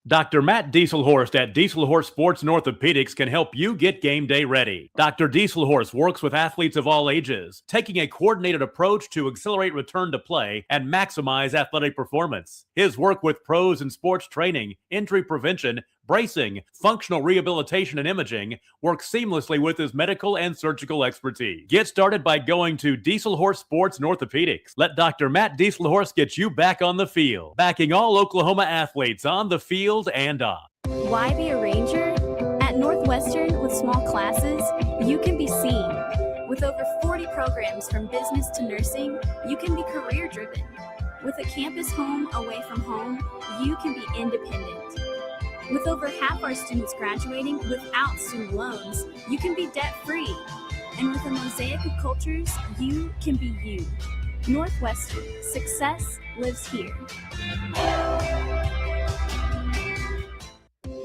Dr. Matt Dieselhorst at Dieselhorst Sports and Orthopedics can help you get game day ready. Dr. Dieselhorst works with athletes of all ages, taking a coordinated approach to accelerate return to play and maximize athletic performance. His work with pros in sports training, injury prevention, bracing, functional rehabilitation, and imaging works seamlessly with his medical and surgical expertise. Get started by going to Dieselhorst Sports and Orthopedics. Let Dr. Matt Dieselhorst get you back on the field, backing all Oklahoma athletes on the field and off. Why be a ranger? At Northwestern, with small classes, you can be seen. With over 40 programs from business to nursing, you can be career-driven. With a campus home away from home, you can be independent. With over half our students graduating without student loans, you can be debt-free. And with a mosaic of cultures, you can be you. Northwestern, success lives here.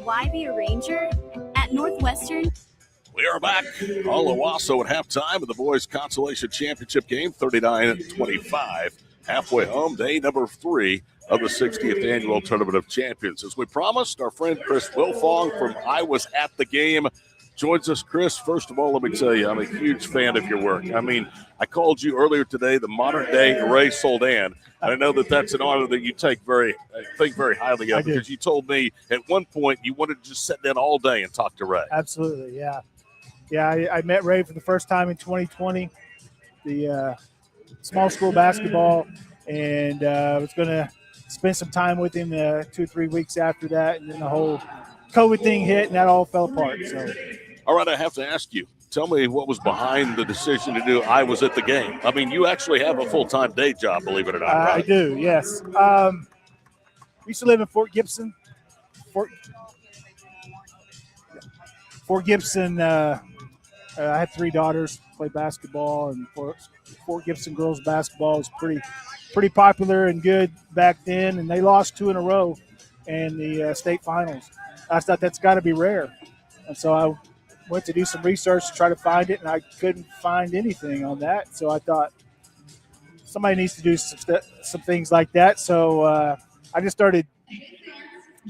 Why be a Ranger? At Northwestern, We are back. All Owasso at halftime of the boys' consolation championship game, 39-25. Halfway home, day number 3 of the 60th annual Tournament of Champions. As we promised, our friend Chris Wilfong from I Was at the Game joins us. Chris, first of all, let me tell you, I'm a huge fan of your work. I mean, I called you earlier today the modern-day Ray Soldan, and I know that that's an honor that you think very highly of, because you told me at one point you wanted to just sit down all day and talk to Ray. Absolutely, yeah. Yeah, I met Ray for the first time in 2020, the small school basketball, and I was going to spend some time with him 2 or 3 weeks after that, and then the whole COVID thing hit, and that all fell apart. So, all right, I have to ask you, tell me what was behind the decision to do I Was at the Game. I mean, you actually have a full-time day job, believe it or not, right? I do, yes. We used to live in Fort Gibson. Fort Gibson, I had 3 daughters, played basketball, and Fort Gibson girls basketball was pretty popular and good back then, and they lost 2 in a row in the state finals. I thought that's got to be rare, and so I went to do some research to try to find it, and I couldn't find anything on that. So I thought somebody needs to do some things like that. So I just started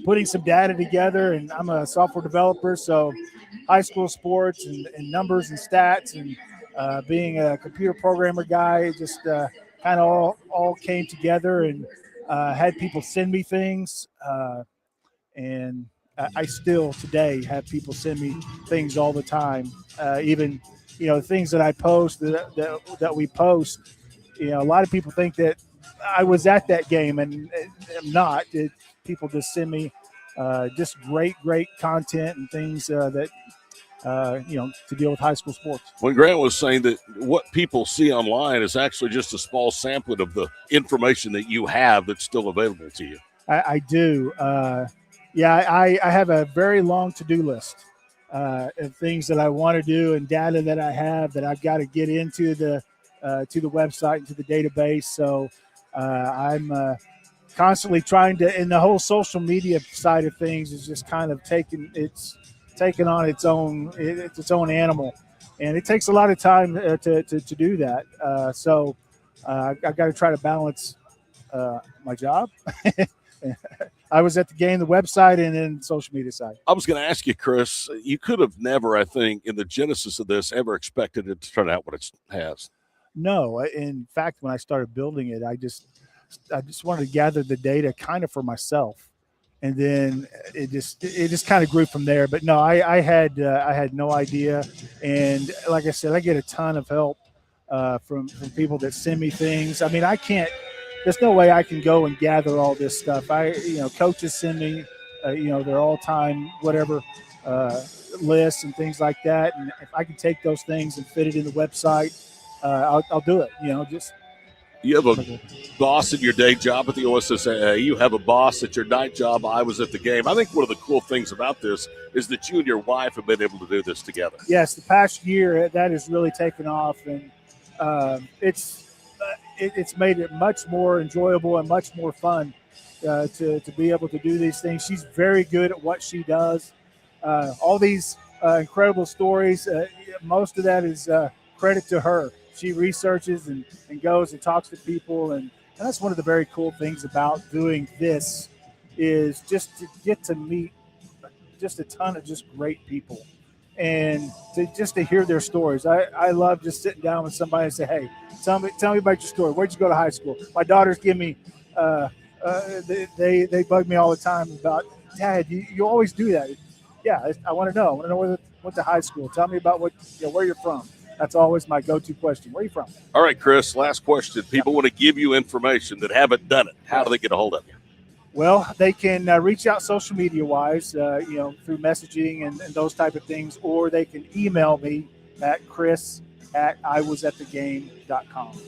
putting some data together, and I'm a software developer, so high school sports and numbers and stats, and being a computer programmer guy, it just kind of all came together, and had people send me things, and I still today have people send me things all the time. Even, things that I post that we post, a lot of people think that I was at that game, and I'm not. People just send me just great content and things that, to deal with high school sports. When Grant was saying that what people see online is actually just a small sampling of the information that you have that's still available to you. I do. I have a very long to-do list of things that I want to do and data that I have that I've got to get into the website and to the database. So I'm constantly trying to, and the whole social media side of things is just kind of taken on its own animal, and it takes a lot of time to do that. So I've got to try to balance my job. I Was at the Game, the website, and then social media side. I was going to ask you, Chris, you could have never, I think, in the genesis of this, ever expected it to turn out what it has. No, in fact, when I started building it, I just wanted to gather the data kind of for myself, and then it just kind of grew from there. But no, I had no idea, and like I said, I get a ton of help from people that send me things. I mean, I can't. There's no way I can go and gather all this stuff. Coaches send me, their all-time whatever lists and things like that, and if I can take those things and fit it in the website, I'll do it. You have a boss in your day job at the OSSAA. You have a boss at your night job. I Was at the Game. I think one of the cool things about this is that you and your wife have been able to do this together. Yes, the past year that has really taken off, and it's made it much more enjoyable and much more fun to be able to do these things. She's very good at what she does. All these incredible stories, most of that is credit to her. She researches and goes and talks to people, and that's one of the very cool things about doing this is just to get to meet just a ton of just great people, and to hear their stories. I love just sitting down with somebody and say, hey, tell me about your story. Where'd you go to high school? My daughters give me they bug me all the time about, Dad, you always do that. Yeah, I want to know. I want to know where you went to high school. Tell me about where you're from. That's always my go-to question. Where are you from? All right, Chris, last question. People want to give you information that haven't done it. How do they get a hold of you? Well, they can reach out social media-wise, through messaging and those type of things, or they can email me at chris@iwasatthegame.com.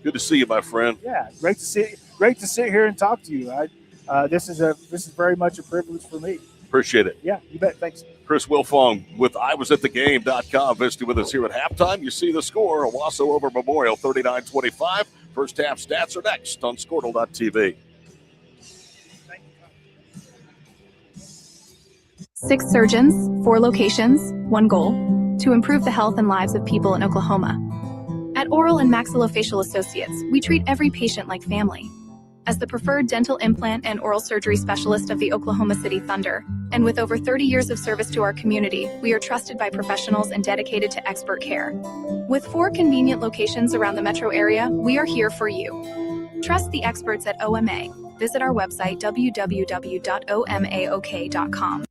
Good to see you, my friend. Yeah, great to sit here and talk to you. This is very much a privilege for me. Appreciate it. Yeah, you bet. Thanks. Chris Wilfong with IWasAtTheGame.com visiting with us here at halftime. You see the score, Owasso over Memorial, 39-25. First half stats are next on Squirtle.tv. 6 surgeons, 4 locations, 1 goal: to improve the health and lives of people in Oklahoma. At Oral and Maxillofacial Associates, we treat every patient like family. As the preferred dental implant and oral surgery specialist of the Oklahoma City Thunder, and with over 30 years of service to our community, we are trusted by professionals and dedicated to expert care. With 4 convenient locations around the metro area, we are here for you. Trust the experts at OMA. Visit our website, www.omaok.com.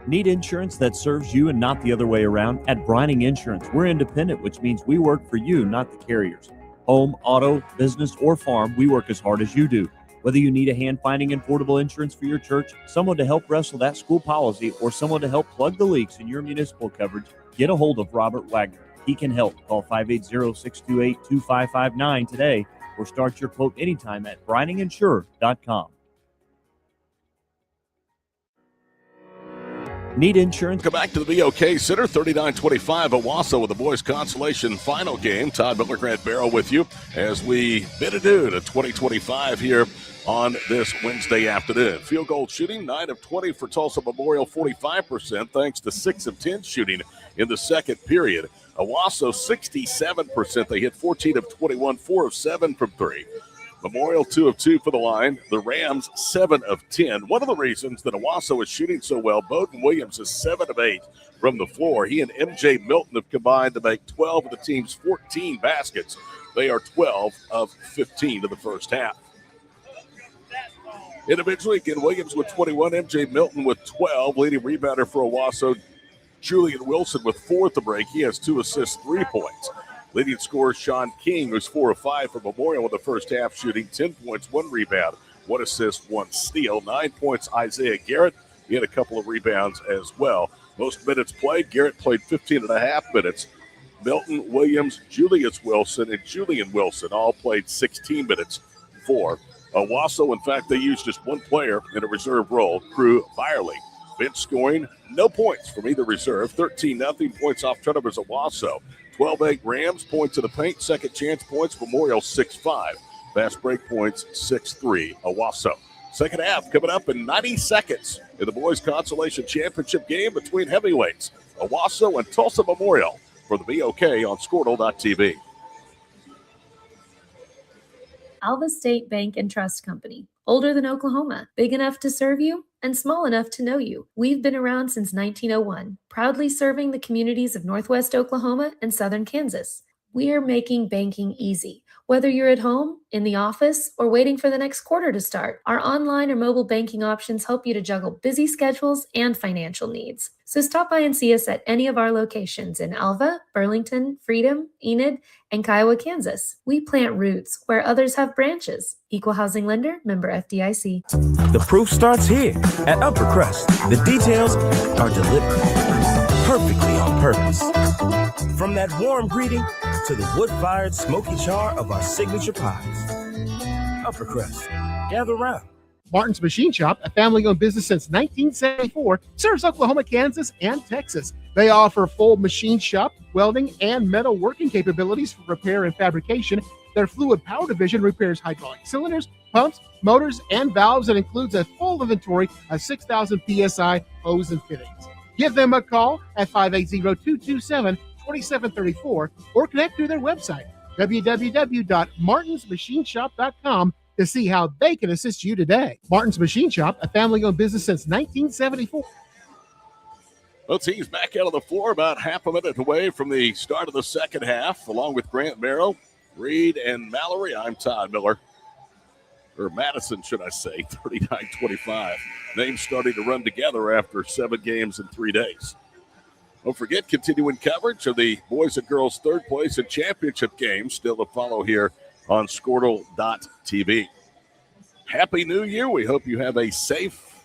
Need insurance that serves you and not the other way around? At Brining Insurance, we're independent, which means we work for you, not the carriers. Home, auto, business, or farm, we work as hard as you do. Whether you need a hand finding affordable insurance for your church, someone to help wrestle that school policy, or someone to help plug the leaks in your municipal coverage, get a hold of Robert Wagner. He can help. Call 580-628-2559 today or start your quote anytime at brininginsure.com. Need insurance? Come back to the BOK Center, 39-25 Owasso with the boys' consolation final game. Todd Miller, Grant Barrow with you as we bid adieu to 2025 here on this Wednesday afternoon. Field goal shooting, 9 of 20 for Tulsa Memorial, 45%, thanks to 6 of 10 shooting in the second period. Owasso, 67%. They hit 14 of 21, 4 of 7 from 3. Memorial, 2 of 2 for the line. The Rams, 7 of 10. One of the reasons that Owasso is shooting so well, Bowden Williams is 7 of 8 from the floor. He and MJ Milton have combined to make 12 of the team's 14 baskets. They are 12 of 15 in the first half. Individually, again, Williams with 21, MJ Milton with 12. Leading rebounder for Owasso, Julian Wilson with 4 at the break. He has 2 assists, 3 points. Leading scorer Sean King, who's 4 of 5 for Memorial in the first half, shooting 10 points, 1 rebound, 1 assist, 1 steal. 9 points, Isaiah Garrett. He had a couple of rebounds as well. Most minutes played, Garrett played 15 and a half minutes. Milton, Williams, Julius Wilson, and Julian Wilson all played 16 minutes for Owasso. In fact, they used just 1 player in a reserve role, Crew Byerly. Bench scoring, no points from either reserve. 13-0 points off turnovers Owasso. 12-8 Rams, points in the paint, second chance points, Memorial 6-5. Fast break points 6-3, Owasso. Second half coming up in 90 seconds in the boys' consolation championship game between heavyweights, Owasso and Tulsa Memorial for the BOK on Squirtle.tv. Alva State Bank and Trust Company. Older than Oklahoma, big enough to serve you, and small enough to know you. We've been around since 1901, proudly serving the communities of Northwest Oklahoma and Southern Kansas. We're making banking easy. Whether you're at home, in the office, or waiting for the next quarter to start, our online or mobile banking options help you to juggle busy schedules and financial needs. So stop by and see us at any of our locations in Alva, Burlington, Freedom, Enid, and Kiowa, Kansas. We plant roots where others have branches. Equal housing lender, member FDIC. The proof starts here at Upper Crust. The details are deliberate, perfectly on purpose. From that warm greeting to the wood-fired smoky char of our signature pies. Upper Crust, gather round. Martin's Machine Shop, a family-owned business since 1974, serves Oklahoma, Kansas, and Texas. They offer full machine shop, welding, and metal working capabilities for repair and fabrication. Their fluid power division repairs hydraulic cylinders, pumps, motors, and valves, and includes a full inventory of 6,000 PSI hose and fittings. Give them a call at 580-227-2734 or connect through their website, www.martinsmachineshop.com, to see how they can assist you today. Martin's Machine Shop, a family-owned business since 1974. Both teams back out on the floor about half a minute away from the start of the second half, along with Grant Merrill, Reed, and Mallory. I'm Todd Miller. Or Madison, should I say, 39-25. Names starting to run together after 7 games in 3 days. Don't forget, continuing coverage of the boys and girls third place and championship games still to follow here on Squirtle.tv. Happy New Year. We hope you have a safe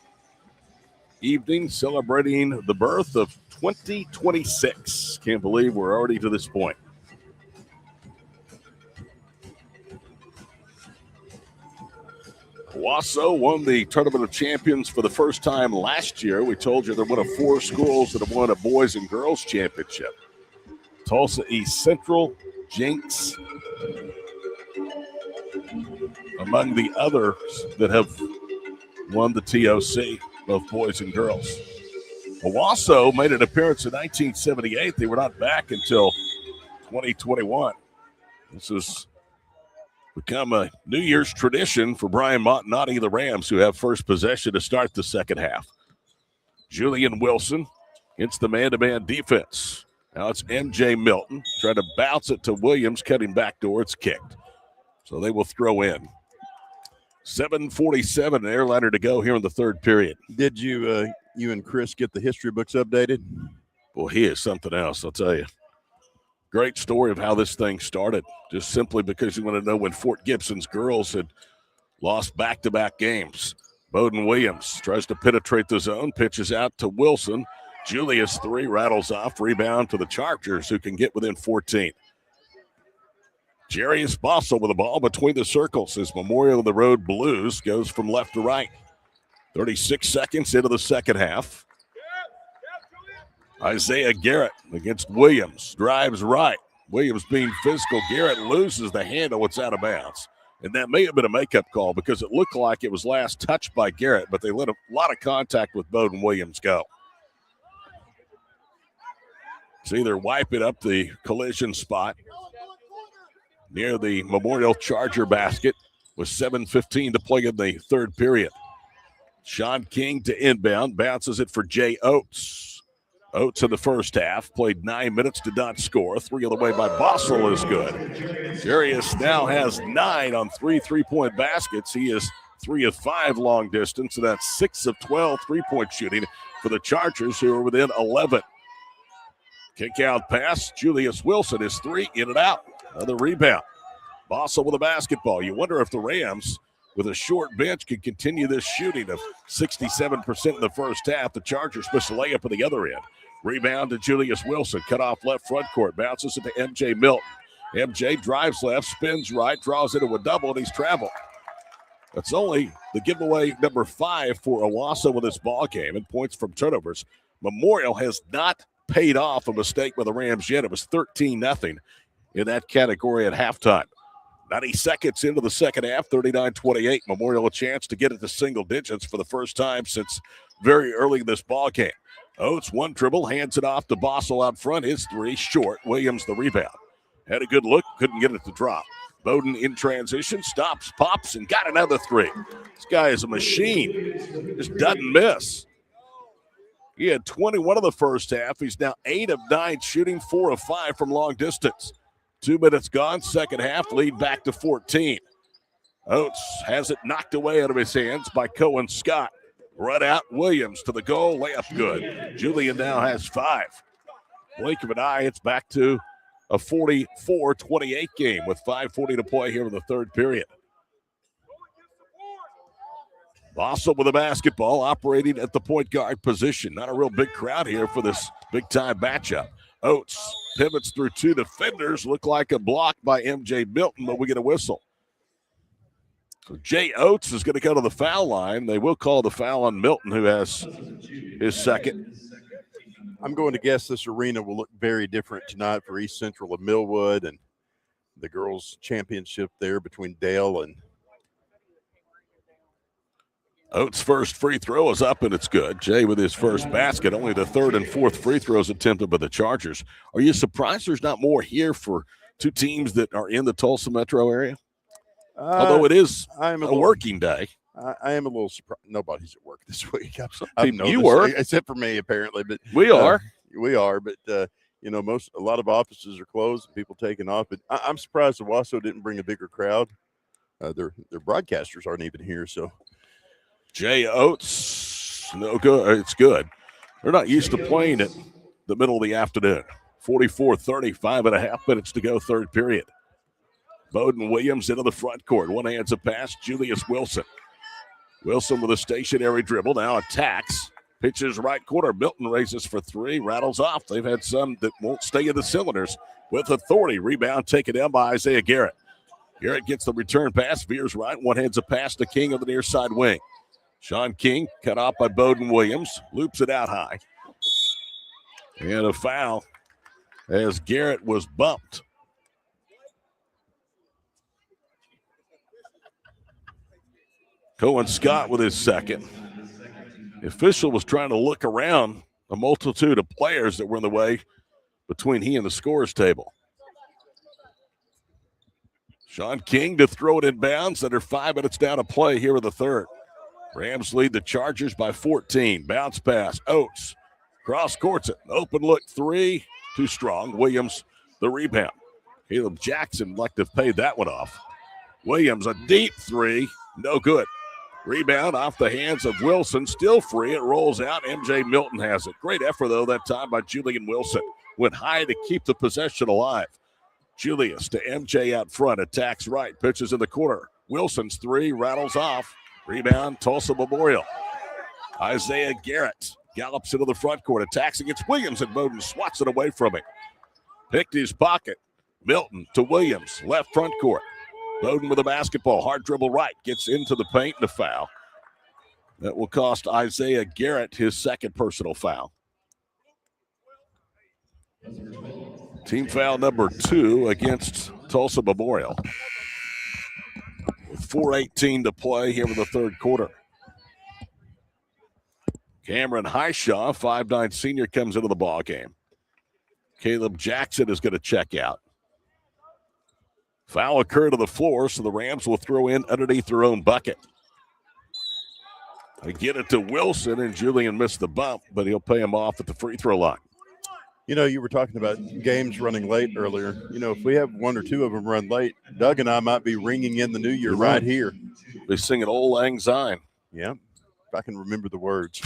evening celebrating the birth of 2026. Can't believe we're already to this point. Owasso won the Tournament of Champions for the first time last year. We told you they're one of 4 schools that have won a boys and girls championship. Tulsa East Central, Jinx, among the others that have won the TOC, both boys and girls. Owasso made an appearance in 1978. They were not back until 2021. This has become a New Year's tradition for Brian Montanati and the Rams, who have first possession to start the second half. Julian Wilson against the man-to-man defense. Now it's MJ Milton trying to bounce it to Williams, cutting back door. It's kicked. So they will throw in. 7:47, an airliner to go here in the third period. Did you and Chris get the history books updated? Well, he is something else, I'll tell you. Great story of how this thing started, just simply because you want to know when Fort Gibson's girls had lost back-to-back games. Bowden Williams tries to penetrate the zone, pitches out to Wilson. Julius 3 rattles off, rebound to the Chargers, who can get within 14. Jarius Bossel with the ball between the circles as Memorial of the Road Blues goes from left to right. 36 seconds into the second half. Isaiah Garrett against Williams. Drives right. Williams being physical. Garrett loses the handle. It's out of bounds. And that may have been a makeup call because it looked like it was last touched by Garrett, but they let a lot of contact with Bowden Williams go. It's either wiping up the collision spot near the Memorial Charger basket with 7:15 to play in the third period. Sean King to inbound, bounces it for Jay Oates. Oates in the first half played 9 minutes, did not score. 3 on the way by Bossel is good. Jarius now has 9 on 3 3-point baskets. He is 3 of 5 long distance, and that's 6 of 12 3-point shooting for the Chargers, who are within 11. Kick out pass. Julius Wilson is 3, in and out. Another rebound. Bossel with a basketball. You wonder if the Rams, with a short bench, could continue this shooting of 67% in the first half. The Chargers miss a layup at the other end. Rebound to Julius Wilson. Cut off left front court. Bounces it to MJ Milton. MJ drives left, spins right, draws into a double, and he's traveled. That's only the giveaway number 5 for Owasso in this ball game, and points from turnovers. Memorial has not paid off a mistake by the Rams yet. It was 13-0 in that category at halftime. 90 seconds into the second half, 39-28. Memorial a chance to get it to single digits for the first time since very early in this ball game. Oates, one dribble, hands it off to Bossel out front. His 3 short. Williams the rebound. Had a good look, couldn't get it to drop. Bowden in transition, stops, pops, and got another 3. This guy is a machine. Just doesn't miss. He had 21 in the first half. He's now 8 of 9 shooting, 4 of 5 from long distance. 2 minutes gone, second half, lead back to 14. Oates has it knocked away out of his hands by Cohen Scott. Run out, Williams to the goal, layup good. Julian now has 5. Blink of an eye, it's back to a 44-28 game with 5:40 to play here in the third period. Bossel with a basketball, operating at the point guard position. Not a real big crowd here for this big-time matchup. Oates pivots through 2 defenders. Look like a block by MJ Milton, but we get a whistle. So Jay Oates is going to go to the foul line. They will call the foul on Milton, who has his second. I'm going to guess this arena will look very different tonight for East Central of Millwood and the girls' championship there between Dale and Oates' first free throw is up, and it's good. Jay with his first basket, only the third and fourth free throws attempted by the Chargers. Are you surprised there's not more here for 2 teams that are in the Tulsa metro area? Although it is a working day. I am a little surprised. Nobody's at work this week. You work. Except for me, apparently. But we are. We are, but a lot of offices are closed and people taking off. But I'm surprised Owasso didn't bring a bigger crowd. Their broadcasters aren't even here, so. Jay Oates, no good. It's good. They're not used to playing at the middle of the afternoon. 44-30, 5.5 minutes to go, third period. Bowden Williams into the front court. One hands a pass, Julius Wilson. Wilson with a stationary dribble, now attacks. Pitches right corner. Milton raises for three, rattles off. They've had some that won't stay in the cylinders with authority. Rebound taken down by Isaiah Garrett. Garrett gets the return pass, veers right. One hands a pass to King on the near side wing. Sean King cut off by Bowden Williams. Loops it out high. And a foul as Garrett was bumped. Cohen Scott with his second. The official was trying to look around a multitude of players that were in the way between he and the scorer's table. Sean King to throw it in bounds. Under 5 minutes down to play here in the third. Rams lead the Chargers by 14. Bounce pass. Oates cross courts it. Open look three. Too strong. Williams the rebound. Caleb Jackson like to have paid that one off. Williams a deep three. No good. Rebound off the hands of Wilson. Still free. It rolls out. MJ Milton has it. Great effort, though, that time by Julian Wilson. Went high to keep the possession alive. Julius to MJ out front. Attacks right. Pitches in the corner. Wilson's three. Rattles off. Rebound. Tulsa Memorial. Isaiah Garrett gallops into the front court. Attacks against Williams, and Bowden swats it away from him. Picked his pocket. Milton to Williams. Left front court. Bowden with a basketball. Hard dribble right. Gets into the paint and a foul. That will cost Isaiah Garrett his second personal foul. Team foul number 2 against Tulsa Memorial. With 4:18 to play here in the third quarter. Cameron Highshaw, 5'9" senior, comes into the ball game. Caleb Jackson is going to check out. Foul occurred to the floor, so the Rams will throw in underneath their own bucket. They get it to Wilson, and Julian missed the bump, but he'll pay him off at the free throw line. You know, you were talking about games running late earlier. You know, if we have one or two of them run late, Doug and I might be ringing in the new year right here. They're singing Old Lang Syne. Yeah, if I can remember the words.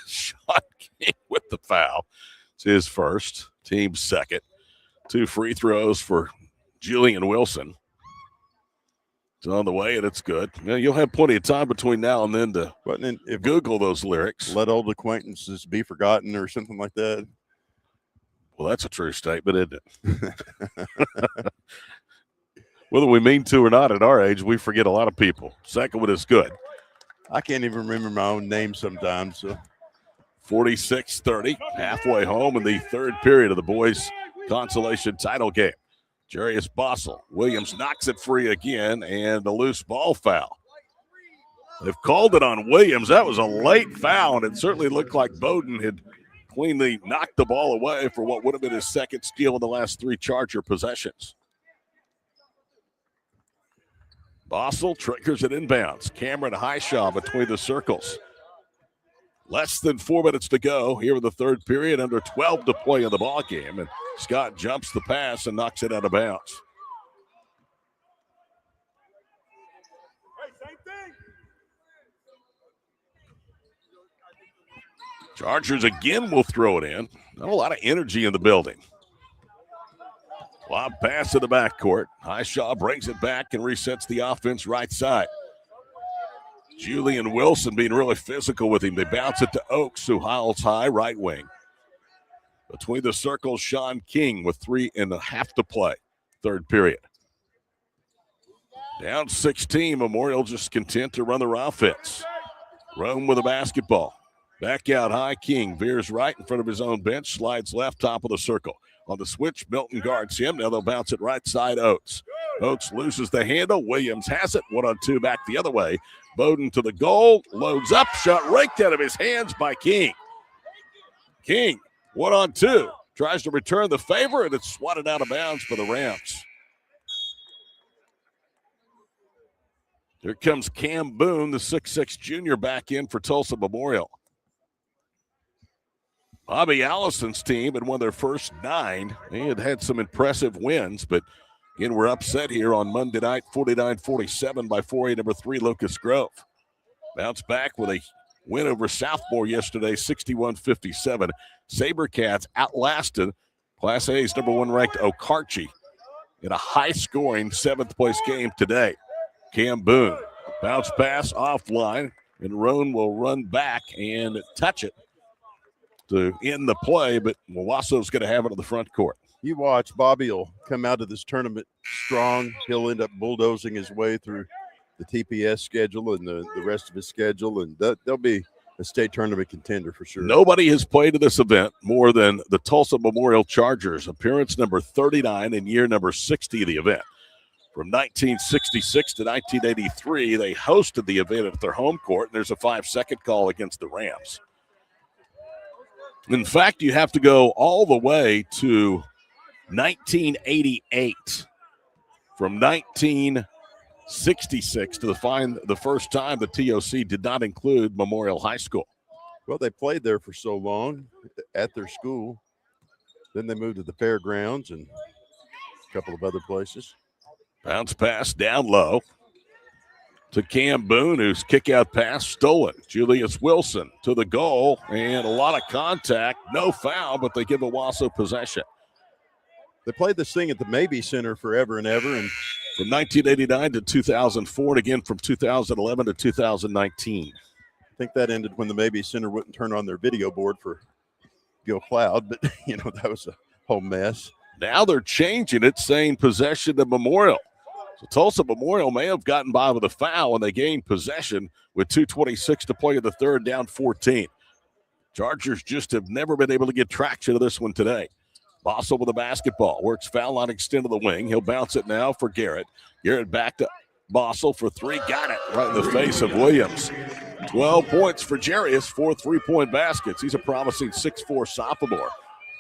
Sean King with the foul. It's his first, team's second. 2 free throws for Julian Wilson. It's on the way, and it's good. You know, you'll have plenty of time between now and then to Google those lyrics. Let old acquaintances be forgotten or something like that. Well, that's a true statement, isn't it? Whether we mean to or not at our age, we forget a lot of people. Second one is good. I can't even remember my own name sometimes. So. 46-30, halfway home in the third period of the boys' consolation title game. Jarius Bossel. Williams knocks it free again, and a loose ball foul. They've called it on Williams. That was a late foul, and it certainly looked like Bowden had cleanly knocked the ball away for what would have been his second steal in the last 3 Charger possessions. Bossel triggers it inbounds. Cameron Highshaw between the circles. Less than 4 minutes to go here in the third period, under 12 to play in the ball game, and Scott jumps the pass and knocks it out of bounds. Chargers again will throw it in. Not a lot of energy in the building. Lob pass to the backcourt. Highshaw brings it back and resets the offense right side. Julian Wilson being really physical with him. They bounce it to Oaks, who howls high right wing. Between the circles, Sean King with 3.5 to play. Third period. Down 16, Memorial just content to run their offense. Rome with a basketball. Back out high, King veers right in front of his own bench, slides left, top of the circle. On the switch, Milton guards him. Now they'll bounce it right side, Oates. Oates loses the handle. Williams has it. 1-on-2 back the other way. Bowden to the goal. Loads up. Shot raked out of his hands by King. King, 1-on-2. Tries to return the favor, and it's swatted out of bounds for the Rams. Here comes Cam Boone, the 6'6 junior, back in for Tulsa Memorial. Bobby Allison's team had won their first 9. They had had some impressive wins, but again, we're upset here on Monday night, 49-47 by 4A number 3 Locust Grove. Bounce back with a win over Southmore yesterday, 61-57. SaberCats outlasted Class A's number 1 ranked Okarche in a high-scoring 7th-place game today. Cam Boone, bounce pass offline, and Roan will run back and touch it to end the play, but Owasso's going to have it on the front court. You watch, Bobby will come out of this tournament strong. He'll end up bulldozing his way through the TPS schedule and the rest of his schedule, and they'll be a state tournament contender for sure. Nobody has played in this event more than the Tulsa Memorial Chargers, appearance number 39 and year number 60 of the event. From 1966 to 1983, they hosted the event at their home court, and there's a 5-second call against the Rams. In fact, you have to go all the way to 1988. From 1966 to find the first time the TOC did not include Memorial High School. Well, they played there for so long at their school. Then they moved to the fairgrounds and a couple of other places. Bounce pass down low to Cam Boone, whose kick-out pass stolen. Julius Wilson to the goal, and a lot of contact. No foul, but they give Owasso possession. They played this thing at the Mabee Center forever and ever. And from 1989 to 2004, and again from 2011 to 2019. I think that ended when the Mabee Center wouldn't turn on their video board for Gil Cloud, but, that was a whole mess. Now they're changing it, saying possession to Memorial. So Tulsa Memorial may have gotten by with a foul, and they gained possession with 2:26 to play in the third, down 14. Chargers just have never been able to get traction to this one today. Bossel with the basketball, works foul line extend to the wing. He'll bounce it now for Garrett. Garrett back to Bossel for 3, got it right in the face of Williams. 12 points for Jarius, 4 3-point baskets. He's a promising 6'4" sophomore.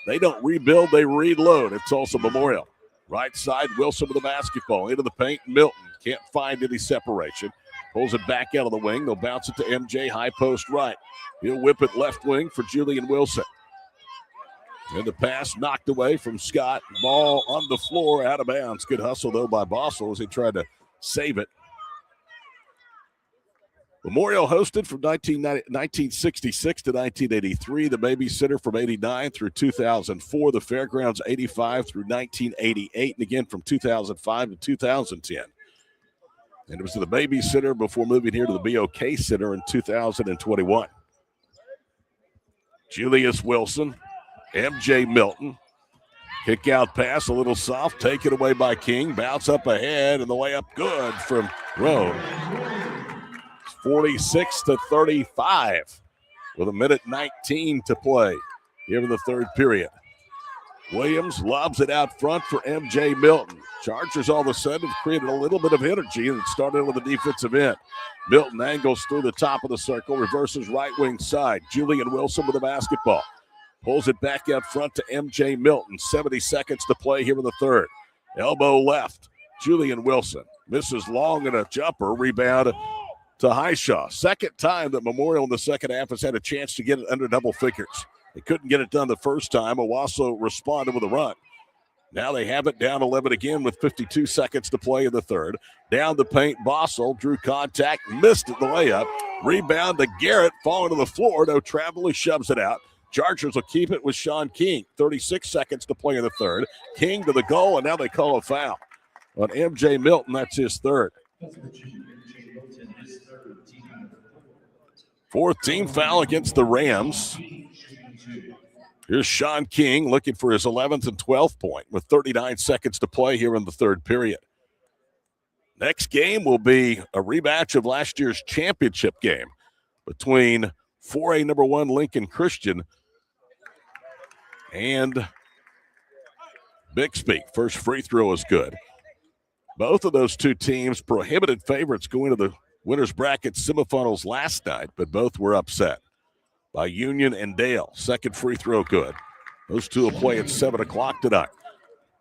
They don't rebuild, they reload at Tulsa Memorial. Right side, Wilson with the basketball. Into the paint, Milton. Can't find any separation. Pulls it back out of the wing. They'll bounce it to MJ, high post right. He'll whip it left wing for Julian Wilson. And the pass knocked away from Scott. Ball on the floor, out of bounds. Good hustle, though, by Bossel as he tried to save it. Memorial hosted from 1966 to 1983, the Mabee Center from 89 through 2004, the Fairgrounds 85 through 1988, and again from 2005 to 2010. And it was to the Mabee Center before moving here to the BOK Center in 2021. Julius Wilson, MJ Milton, kick out pass, a little soft, taken away by King, bounce up ahead, and the way up good from Rowe. 46-35 with 1:19 to play here in the third period. Williams lobs it out front for MJ Milton. Chargers all of a sudden have created a little bit of energy and started with the defensive end. Milton angles through the top of the circle, reverses right wing side. Julian Wilson with the basketball. Pulls it back out front to MJ Milton. 70 seconds to play here in the third. Elbow left. Julian Wilson misses long and a jumper. Rebound to Highshaw. Second time that Memorial in the second half has had a chance to get it under double figures. They couldn't get it done the first time. Owasso responded with a run. Now they have it down 11 again with 52 seconds to play in the third. Down the paint, Bossel drew contact, missed it, the layup. Rebound to Garrett, falling to the floor. No travel, he shoves it out. Chargers will keep it with Sean King. 36 seconds to play in the third. King to the goal, and now they call a foul on MJ Milton. That's his third. Fourth team foul against the Rams. Here's Sean King looking for his 11th and 12th point with 39 seconds to play here in the third period. Next game will be a rematch of last year's championship game between 4A number 1 Lincoln Christian and Bixby. First free throw is good. Both of those two teams prohibited favorites going to the winners bracket semifinals last night, but both were upset by Union and Dale. Second free throw good. Those two will play at 7 o'clock tonight.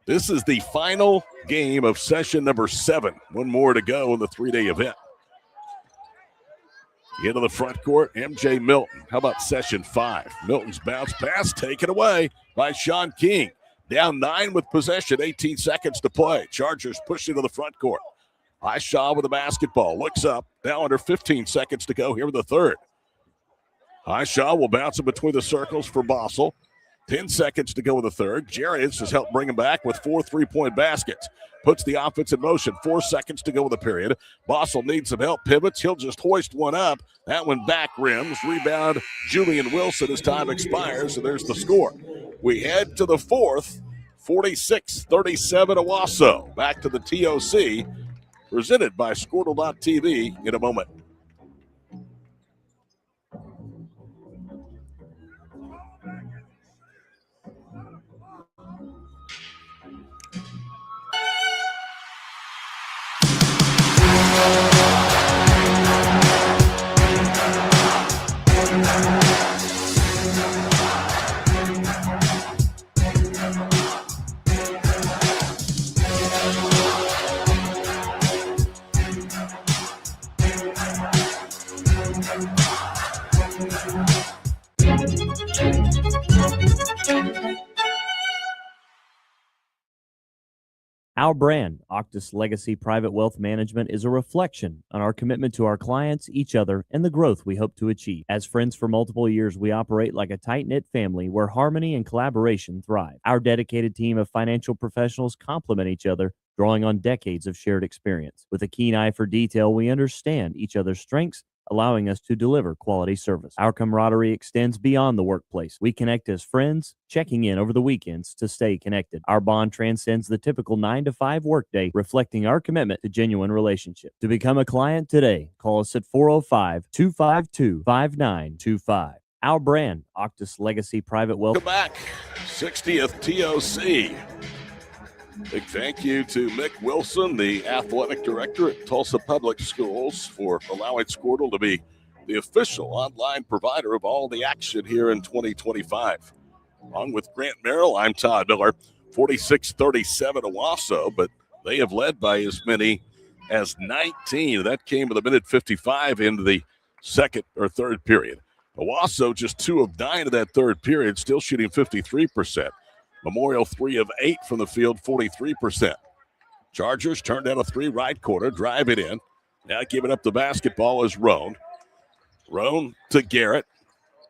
This is the final game of session number 7. One more to go in the 3-day event. Into the front court, MJ Milton. How about session 5? Milton's bounce pass taken away by Sean King. Down 9 with possession, 18 seconds to play. Chargers pushing to the front court. Highshaw with the basketball. Looks up. Now under 15 seconds to go here in the third. Highshaw will bounce it between the circles for Bossel. 10 seconds to go in the third. Jarrius has helped bring him back with 4 3-point baskets. Puts the offense in motion. 4 seconds to go in the period. Bossel needs some help. Pivots. He'll just hoist one up. That one back rims. Rebound, Julian Wilson as time expires. And there's the score. We head to the fourth. 46-37 Owasso. Back to the TOC. Presented by Squirtle.tv in a moment. Our brand, Octus Legacy Private Wealth Management, is a reflection on our commitment to our clients, each other, and the growth we hope to achieve. As friends for multiple years, we operate like a tight-knit family where harmony and collaboration thrive. Our dedicated team of financial professionals complement each other, drawing on decades of shared experience. With a keen eye for detail, we understand each other's strengths, allowing us to deliver quality service. Our camaraderie extends beyond the workplace. We connect as friends, checking in over the weekends to stay connected. Our bond transcends the typical 9-to-5 workday, reflecting our commitment to genuine relationship. To become a client today, call us at 405-252-5925. Our brand, Octus Legacy Private Wealth. Welcome back. 60th TOC. Big thank you to Mick Wilson, the athletic director at Tulsa Public Schools, for allowing Squirtle to be the official online provider of all the action here in 2025. Along with Grant Merrill, I'm Todd Miller. 46-37 Owasso, but they have led by as many as 19. That came with a minute 55 into the second or third period. Owasso just 2 of 9 of that third period, still shooting 53%. Memorial 3 of 8 from the field, 43%. Chargers turned down a 3 right corner, drive it in. Now giving up the basketball is Roan. Roan to Garrett.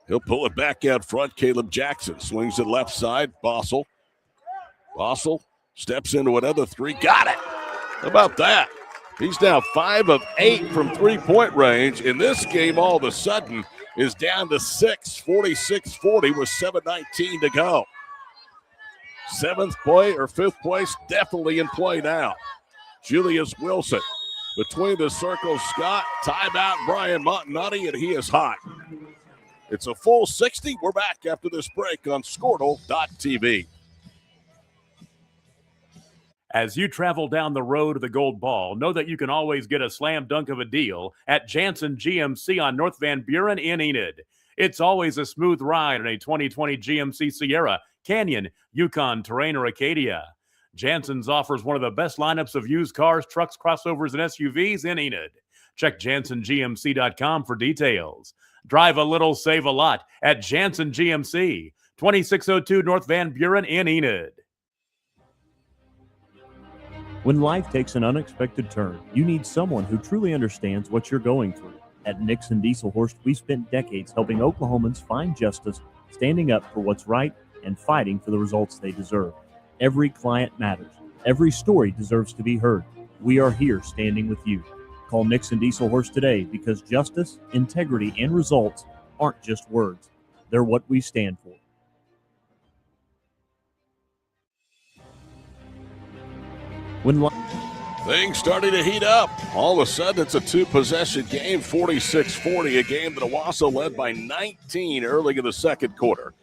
He'll pull it back out front. Caleb Jackson swings it left side. Bossel. Bossel steps into another 3. Got it. How about that? He's now 5 of 8 from 3-point range. In this game, all of a sudden, is down to 6, 46-40 with 7:19 to go. 7th play or 5th place definitely in play now. Julius Wilson between the circles. Scott, timeout, Brian Montanati, and he is hot. It's a full 60. We're back after this break on Squirtle.tv. As you travel down the road of the gold ball, know that you can always get a slam dunk of a deal at Jansen GMC on North Van Buren in Enid. It's always a smooth ride on a 2020 GMC Sierra, Canyon, Yukon, Terrain, or Acadia. Jansen's offers one of the best lineups of used cars, trucks, crossovers, and SUVs in Enid. Check JansenGMC.com for details. Drive a little, save a lot at Jansen GMC, 2602 North Van Buren in Enid. When life takes an unexpected turn, you need someone who truly understands what you're going through. At Nixon Dieselhorst, we spent decades helping Oklahomans find justice, standing up for what's right, and fighting for the results they deserve. Every client matters. Every story deserves to be heard. We are here standing with you. Call Nixon Dieselhorst today because justice, integrity, and results aren't just words. They're what we stand for. Things starting to heat up. All of a sudden, it's a 2-possession game, 46-40, a game that Owasso led by 19 early in the second quarter.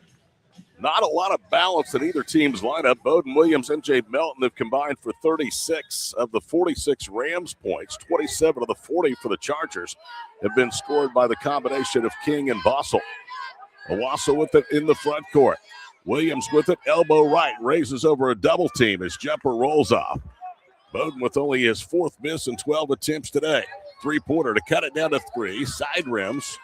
Not a lot of balance in either team's lineup. Bowden Williams and J. Melton have combined for 36 of the 46 Rams points. 27 of the 40 for the Chargers have been scored by the combination of King and Bossel. Owasso with it in the front court. Williams with it, elbow right, raises over a double team. His jumper rolls off. Bowden with only his 4th miss in 12 attempts today. 3-pointer to cut it down to 3. Side rims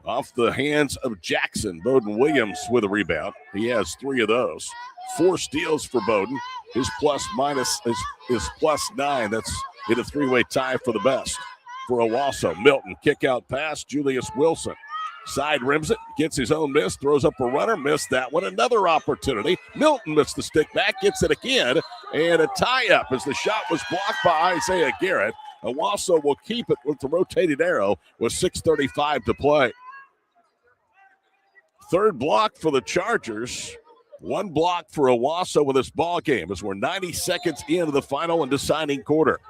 off the hands of Jackson. Bowden Williams with a rebound. He has 3 of those. 4 steals for Bowden. His plus minus is plus 9. That's in a 3-way tie for the best for Owasso. Milton, kick out pass. Julius Wilson Side rims it, gets his own miss, throws up a runner, missed that one. Another opportunity. Milton missed the stick back, gets it again, and a tie-up as the shot was blocked by Isaiah Garrett. Owasso will keep it with the rotated arrow with 6:35 to play. Third block for the Chargers. One block for Owasso with this ball game as we're 90 seconds into the final and deciding quarter.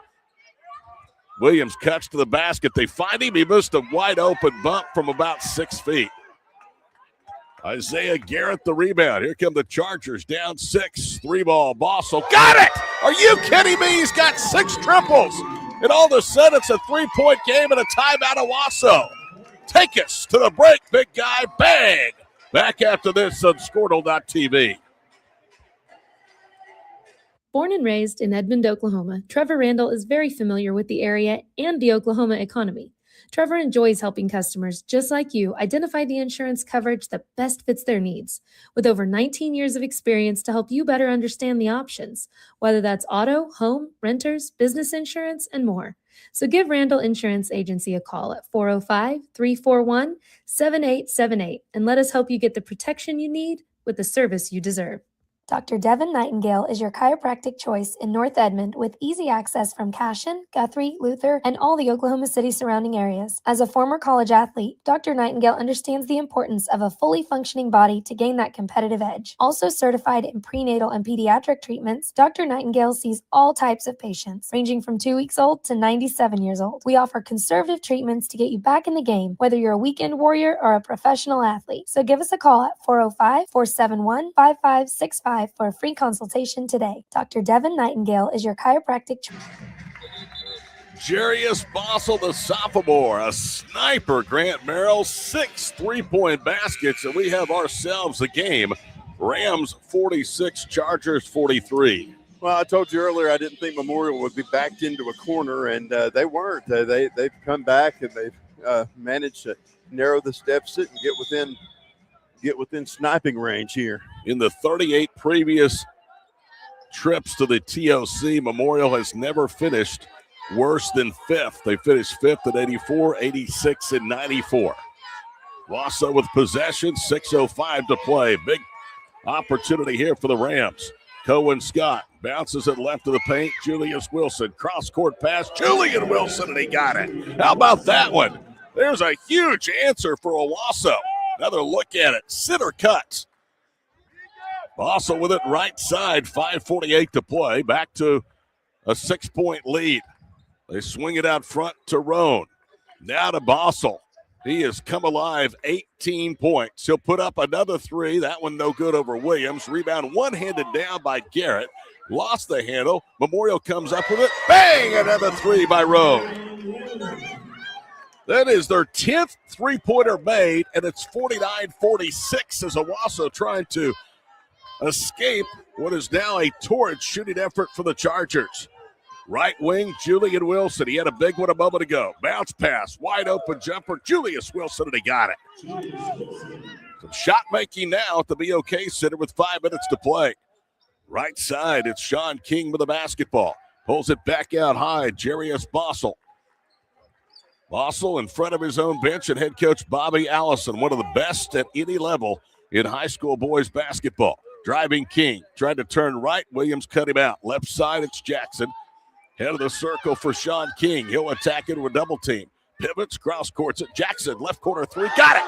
Williams cuts to the basket. They find him. He missed a wide open bump from about 6 feet. Isaiah Garrett the rebound. Here come the Chargers down 6. 3-ball. Bossel got it. Are you kidding me? He's got 6 triples. And all of a sudden it's a 3-point game and a timeout. Owasso. Take us to the break, big guy. Bang. Back after this on Squirtle.tv. Born and raised in Edmond, Oklahoma, Trevor Randall is very familiar with the area and the Oklahoma economy. Trevor enjoys helping customers just like you identify the insurance coverage that best fits their needs. With over 19 years of experience to help you better understand the options, whether that's auto, home, renters, business insurance, and more. So give Randall Insurance Agency a call at 405-341-7878 and let us help you get the protection you need with the service you deserve. Dr. Devin Nightingale is your chiropractic choice in North Edmond with easy access from Cashion, Guthrie, Luther, and all the Oklahoma City surrounding areas. As a former college athlete, Dr. Nightingale understands the importance of a fully functioning body to gain that competitive edge. Also certified in prenatal and pediatric treatments, Dr. Nightingale sees all types of patients, ranging from 2 weeks old to 97 years old. We offer conservative treatments to get you back in the game, whether you're a weekend warrior or a professional athlete. So give us a call at 405-471-5565 for a free consultation today. Dr. Devin Nightingale is your chiropractic choice. Jarius Bossel, the sophomore, a sniper. Grant Merrill, 6 3-point baskets, and we have ourselves a game. Rams 46, Chargers 43. Well, I told you earlier I didn't think Memorial would be backed into a corner, and they weren't. They've come back and they've managed to narrow this deficit and get within sniping range here. In the 38 previous trips to the TOC, Memorial has never finished worse than 5th. They finished 5th at 84, 86, and 94. Owasso with possession, 6:05 to play. Big opportunity here for the Rams. Cohen Scott bounces it left of the paint. Julius Wilson, cross-court pass. Julian Wilson, and he got it. How about that one? There's a huge answer for Owasso. Another look at it. Center cuts. Bossel with it right side. 5:48 to play. Back to a 6-point lead. They swing it out front to Roan. Now to Bossel. He has come alive, 18 points. He'll put up another 3. That one no good over Williams. Rebound one-handed down by Garrett. Lost the handle. Memorial comes up with it. Bang! Another 3 by Roan. That is their 10th three-pointer made, and it's 49-46 as Owasso trying to escape what is now a torrid shooting effort for the Chargers. Right wing, Julian Wilson. He had a big one a moment ago. Bounce pass, wide open jumper. Julius Wilson, and he got it. Some shot making now at the BOK Center with 5 minutes to play. Right side, it's Sean King with the basketball. Pulls it back out high, Jarius Bossel. Bossel in front of his own bench and head coach Bobby Allison, one of the best at any level in high school boys basketball. Driving King, tried to turn right. Williams cut him out. Left side, it's Jackson. Head of the circle for Sean King. He'll attack it with a double team. Pivots, cross courts it. Jackson, left corner 3. Got it.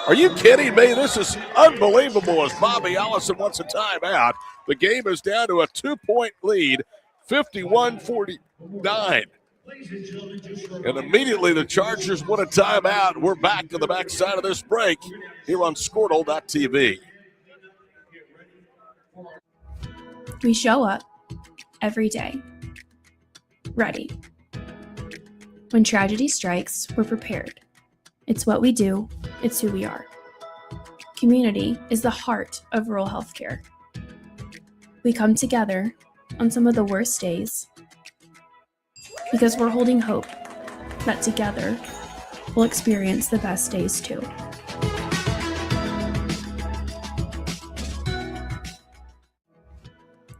Are you kidding me? This is unbelievable as Bobby Allison wants a timeout. The game is down to a 2-point lead, 51-49. And immediately the Chargers win a timeout. We're back to the backside of this break here on Squirtle.tv. We show up every day, ready. When tragedy strikes, we're prepared. It's what we do, it's who we are. Community is the heart of rural healthcare. We come together on some of the worst days because we're holding hope that together we'll experience the best days too.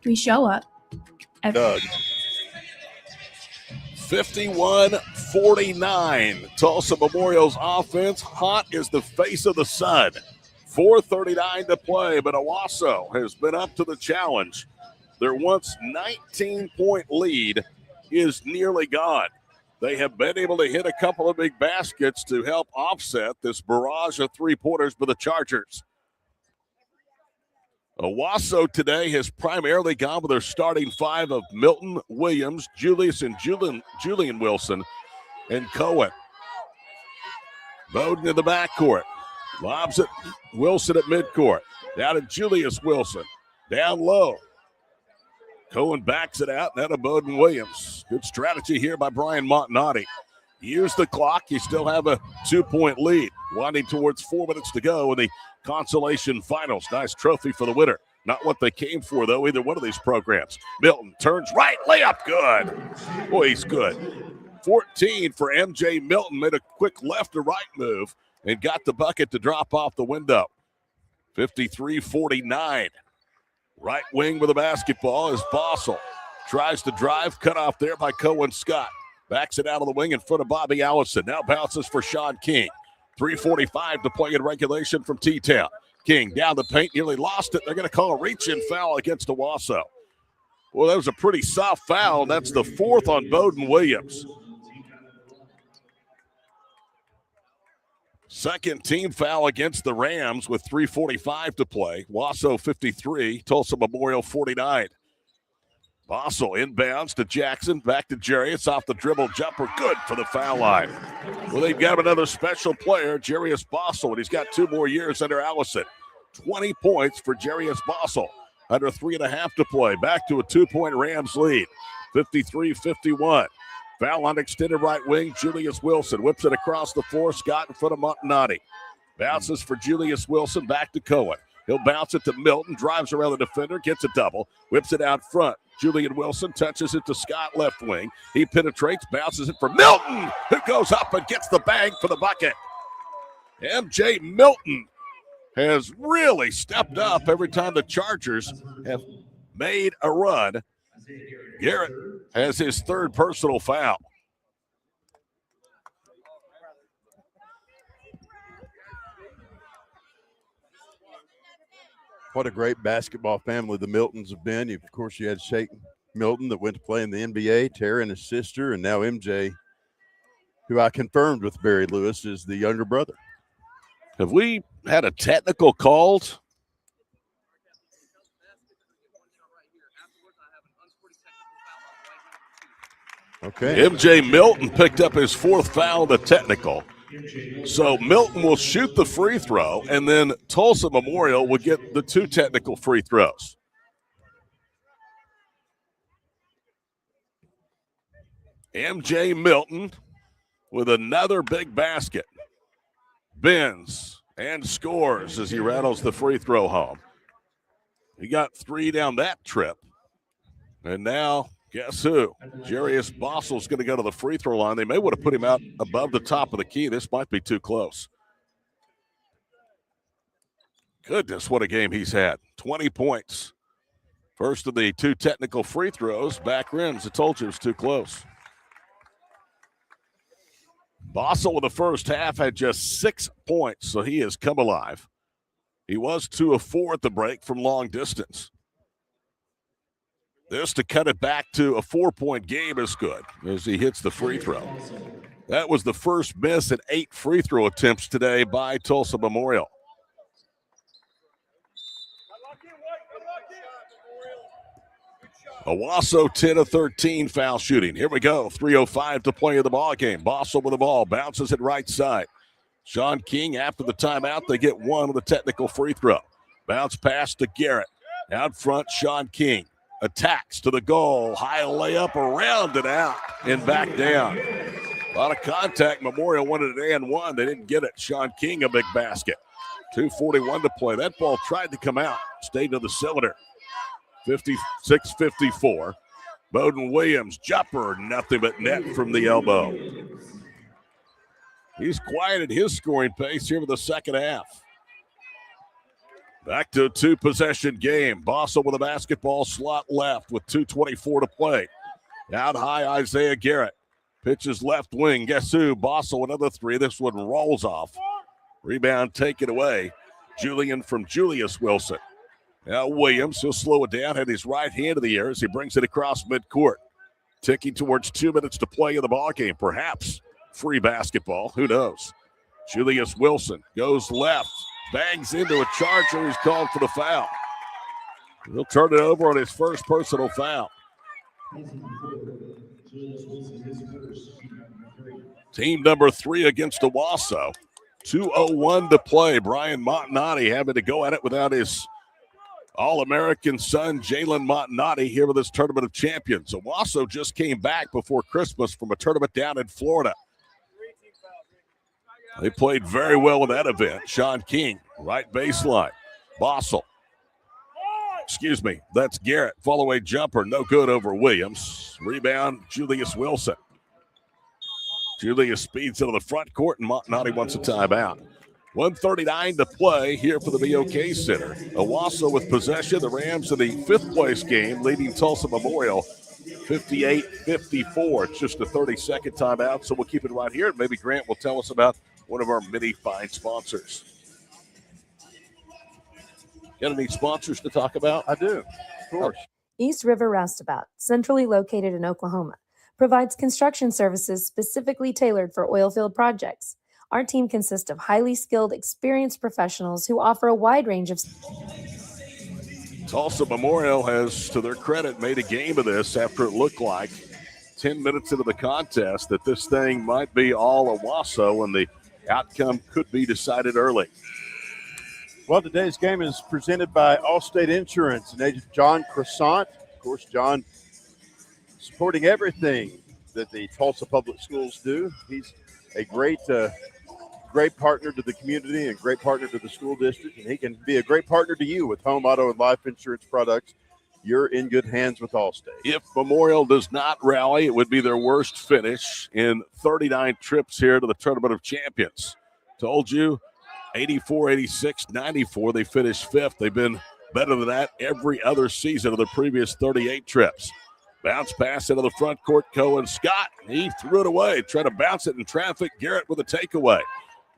We show up every Doug. 51-49. 53-49. Tulsa Memorial's offense hot as the face of the sun. 4:39 to play, but Owasso has been up to the challenge. Their once 19-point lead is nearly gone. They have been able to hit a couple of big baskets to help offset this barrage of three-pointers for the Chargers. Owasso today has primarily gone with their starting five of Milton, Williams, Julius, and Julian Wilson, and Cohen. Bowden in the backcourt. Lobs it. Wilson at midcourt. Down to Julius Wilson. Down low. Cohen backs it out. Now to Bowden Williams. Good strategy here by Brian Montanati. Use the clock. You still have a 2-point lead. Winding towards 4 minutes to go in the consolation finals. Nice trophy for the winner. Not what they came for, though, either one of these programs. Milton turns right. Layup good. Boy, he's good. 14 for MJ Milton. Made a quick left to right move and got the bucket to drop off the window. 53-49. Right wing with the basketball is Bossel. Tries to drive, cut off there by Cohen Scott. Backs it out of the wing in front of Bobby Allison. Now bounces for Sean King. 3:45 to play in regulation from T-Town. King down the paint, nearly lost it. They're going to call a reach-in foul against Owasso. Well, that was a pretty soft foul. That's the 4th on Bowden Williams. Second team foul against the Rams with 3:45 to play. Owasso 53, Tulsa Memorial 49. Bossel inbounds to Jackson, back to Jarius off the dribble jumper. Good for the foul line. Well, they've got another special player, Jarius Bossel, and he's got 2 more years under Allison. 20 points for Jarius Bossel. Under 3.5 to play. Back to a 2-point Rams lead. 53-51. Foul on extended right wing, Julius Wilson. Whips it across the floor. Scott in front of Montanati. Bounces for Julius Wilson. Back to Cohen. He'll bounce it to Milton. Drives around the defender. Gets a double. Whips it out front. Julian Wilson touches it to Scott left wing. He penetrates. Bounces it for Milton, who goes up and gets the bang for the bucket. MJ Milton has really stepped up every time the Chargers have made a run. Garrett has his 3rd personal foul. What a great basketball family the Miltons have been. Of course, you had Shake Milton that went to play in the NBA, Tara and his sister, and now MJ, who I confirmed with Barry Lewis, is the younger brother. Have we had a technical called? Okay. MJ Milton picked up his 4th foul, the technical. So Milton will shoot the free throw, and then Tulsa Memorial will get the 2 technical free throws. MJ Milton with another big basket. Bends and scores as he rattles the free throw home. He got 3 down that trip. And now, guess who? Jarius Bossel's going to go to the free throw line. They may want to put him out above the top of the key. This might be too close. Goodness, what a game he's had. 20 points. First of the 2 technical free throws. Back rims. I told you it was too close. Bossel in the first half had just 6 points, so he has come alive. He was 2 of 4 at the break from long distance. This to cut it back to a 4-point game is good as he hits the free throw. That was the first miss at 8 free throw attempts today by Tulsa Memorial. Owasso 10 of 13 foul shooting. Here we go. 3:05 to play in the ball game. Bossel with the ball. Bounces it right side. Sean King after the timeout. They get 1 with a technical free throw. Bounce pass to Garrett. Out front, Sean King. Attacks to the goal. High layup around and out and back down. A lot of contact. Memorial wanted it and 1. They didn't get it. Sean King a big basket. 2:41 to play. That ball tried to come out. Stayed to the cylinder. 56-54. Bowden Williams, jumper, nothing but net from the elbow. He's quieted his scoring pace here for the second half. Back to a 2-possession game. Bossel with a basketball, slot left with 2:24 to play. Out high, Isaiah Garrett. Pitches left wing. Guess who? Bossel, another three. This one rolls off. Rebound taken away. Julian from Julius Wilson. Now Williams, he'll slow it down, had his right hand in the air as he brings it across midcourt. Ticking towards 2 minutes to play in the ballgame. Perhaps free basketball. Who knows? Julius Wilson goes left, bangs into a Charger. He's called for the foul. He'll turn it over on his first personal foul. Team number 3 against Owasso. 2:01 to play. Brian Montanati having to go at it without his All-American son, Jalen Montanati, here with this Tournament of Champions. Owasso just came back before Christmas from a tournament down in Florida. They played very well in that event. Sean King, right baseline. Bossel. Excuse me, that's Garrett. Follow-away jumper, no good over Williams. Rebound, Julius Wilson. Julius speeds into the front court, and Montanati wants a timeout. 1:39 to play here for the BOK Center. Owasso with possession. The Rams in the 5th place game, leading Tulsa Memorial 58-54. It's just a 30-second timeout, so we'll keep it right here. And maybe Grant will tell us about one of our many fine sponsors. Got any sponsors to talk about? I do, of course. East River Roustabout, centrally located in Oklahoma, provides construction services specifically tailored for oilfield projects. Our team consists of highly skilled, experienced professionals who offer a wide range of... Tulsa Memorial has, to their credit, made a game of this after it looked like 10 minutes into the contest that this thing might be all Owasso and the outcome could be decided early. Well, today's game is presented by Allstate Insurance and agent John Croissant. Of course, John supporting everything that the Tulsa Public Schools do. He's a great partner to the community and great partner to the school district, and he can be a great partner to you with home, auto, and life insurance products. You're in good hands with Allstate. If Memorial does not rally, it would be their worst finish in 39 trips here to the Tournament of Champions. Told you, 84, 86, 94, they finished 5th. They've been better than that every other season of the previous 38 trips. Bounce pass into the front court, Cohen Scott. He threw it away, tried to bounce it in traffic. Garrett with a takeaway.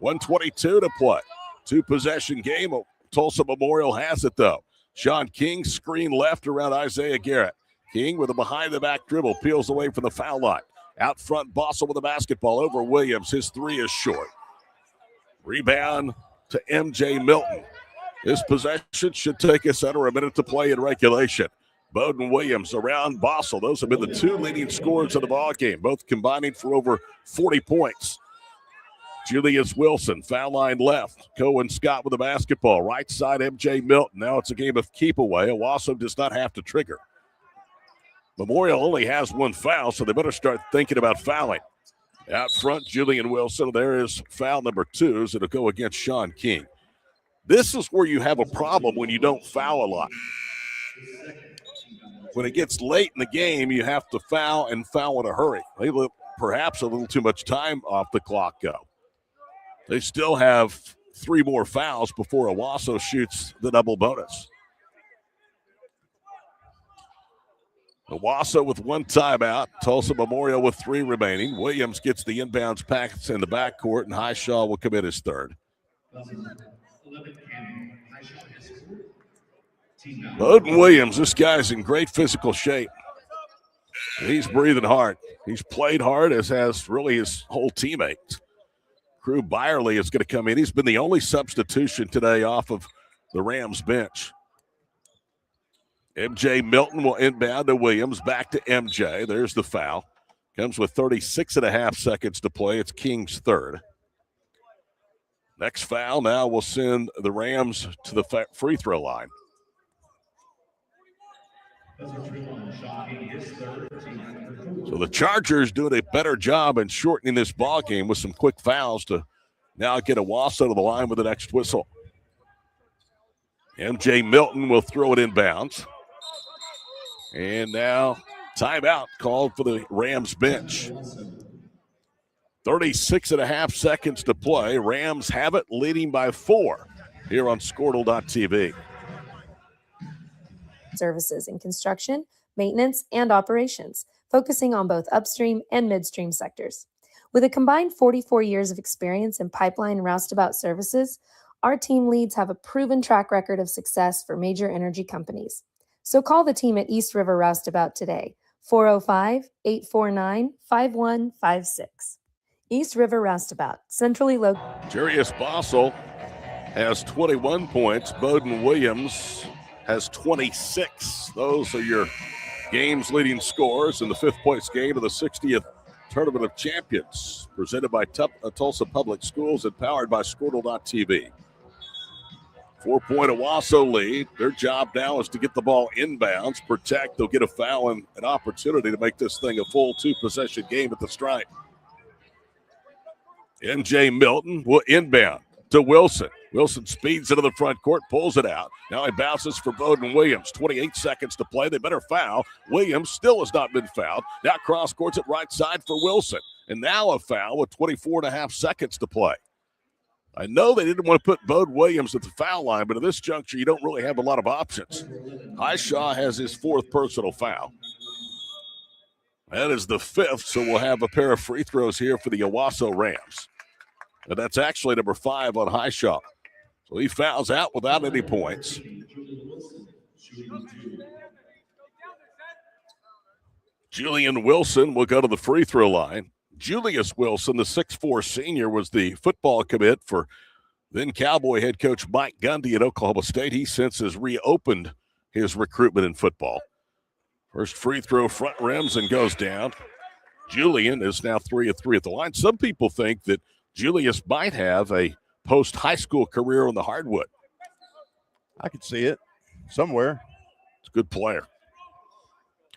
1:22 to play. 2-possession game. Tulsa Memorial has it, though. Sean King, screen left around Isaiah Garrett. King with a behind-the-back dribble, peels away from the foul line. Out front, Bossel with the basketball over Williams. His 3 is short. Rebound to MJ Milton. This possession should take us under a minute to play in regulation. Bowden Williams around Bossel. Those have been the 2 leading scorers of the ballgame, both combining for over 40 points. Julius Wilson, foul line left. Cohen Scott with the basketball. Right side, MJ Milton. Now it's a game of keep away. Owasso does not have to trigger. Memorial only has 1 foul, so they better start thinking about fouling. Out front, Julian Wilson. There is foul number 2, so it'll go against Sean King. This is where you have a problem when you don't foul a lot. When it gets late in the game, you have to foul in a hurry. They let perhaps a little too much time off the clock go. They still have 3 more fouls before Owasso shoots the double bonus. Owasso with 1 timeout. Tulsa Memorial with 3 remaining. Williams gets the inbounds pass in the backcourt, and Highshaw will commit his 3rd. Bowden Williams, this guy's in great physical shape. He's breathing hard. He's played hard, as has really his whole teammates. Crew Byerly is going to come in. He's been the only substitution today off of the Rams bench. MJ Milton will inbound to Williams. Back to MJ. There's the foul. Comes with 36.5 seconds to play. It's King's 3rd. Next foul now will send the Rams to the free throw line. So the Chargers doing a better job in shortening this ball game with some quick fouls to now get Owasso to the line with the next whistle. MJ Milton will throw it inbounds. And now timeout called for the Rams bench. 36.5 seconds to play. Rams have it, leading by 4 here on Squirtle.tv. Services in construction, maintenance, and operations. focusing on both upstream and midstream sectors. With a combined 44 years of experience in pipeline and roustabout services, our team leads have a proven track record of success for major energy companies. So call the team at East River Roustabout today, 405-849-5156. East River Roustabout, centrally located. Jarius Bossel has 21 points. Bowden Williams has 26. Those are your game's leading scores in the fifth-place game of the 60th Tournament of Champions, presented by Tulsa Public Schools and powered by Squirtle.tv. 4-point Owasso lead. Their job now is to get the ball inbounds, protect. They'll get a foul and an opportunity to make this thing a full two-possession game at the stripe. MJ Milton will inbound to Wilson. Wilson speeds into the front court, pulls it out. Now he bounces for Bowden Williams. 28 seconds to play. They better foul. Williams still has not been fouled. Now cross courts at right side for Wilson. And now a foul with 24 and a half seconds to play. I know they didn't want to put Bowden Williams at the foul line, but at this juncture, you don't really have a lot of options. Highshaw has his fourth personal foul. That is the fifth, so we'll have a pair of free throws here for the Owasso Rams. And that's actually number 5 on Highshaw. So he fouls out without any points. Julian Wilson will go to the free throw line. Julius Wilson, the 6'4 senior, was the football commit for then Cowboy head coach Mike Gundy at Oklahoma State. He since has reopened his recruitment in football. First free throw, front rims and goes down. Julian is now 3 of 3 at the line. Some people think that Julius might have a post-high school career on the hardwood. I could see it somewhere. It's a good player.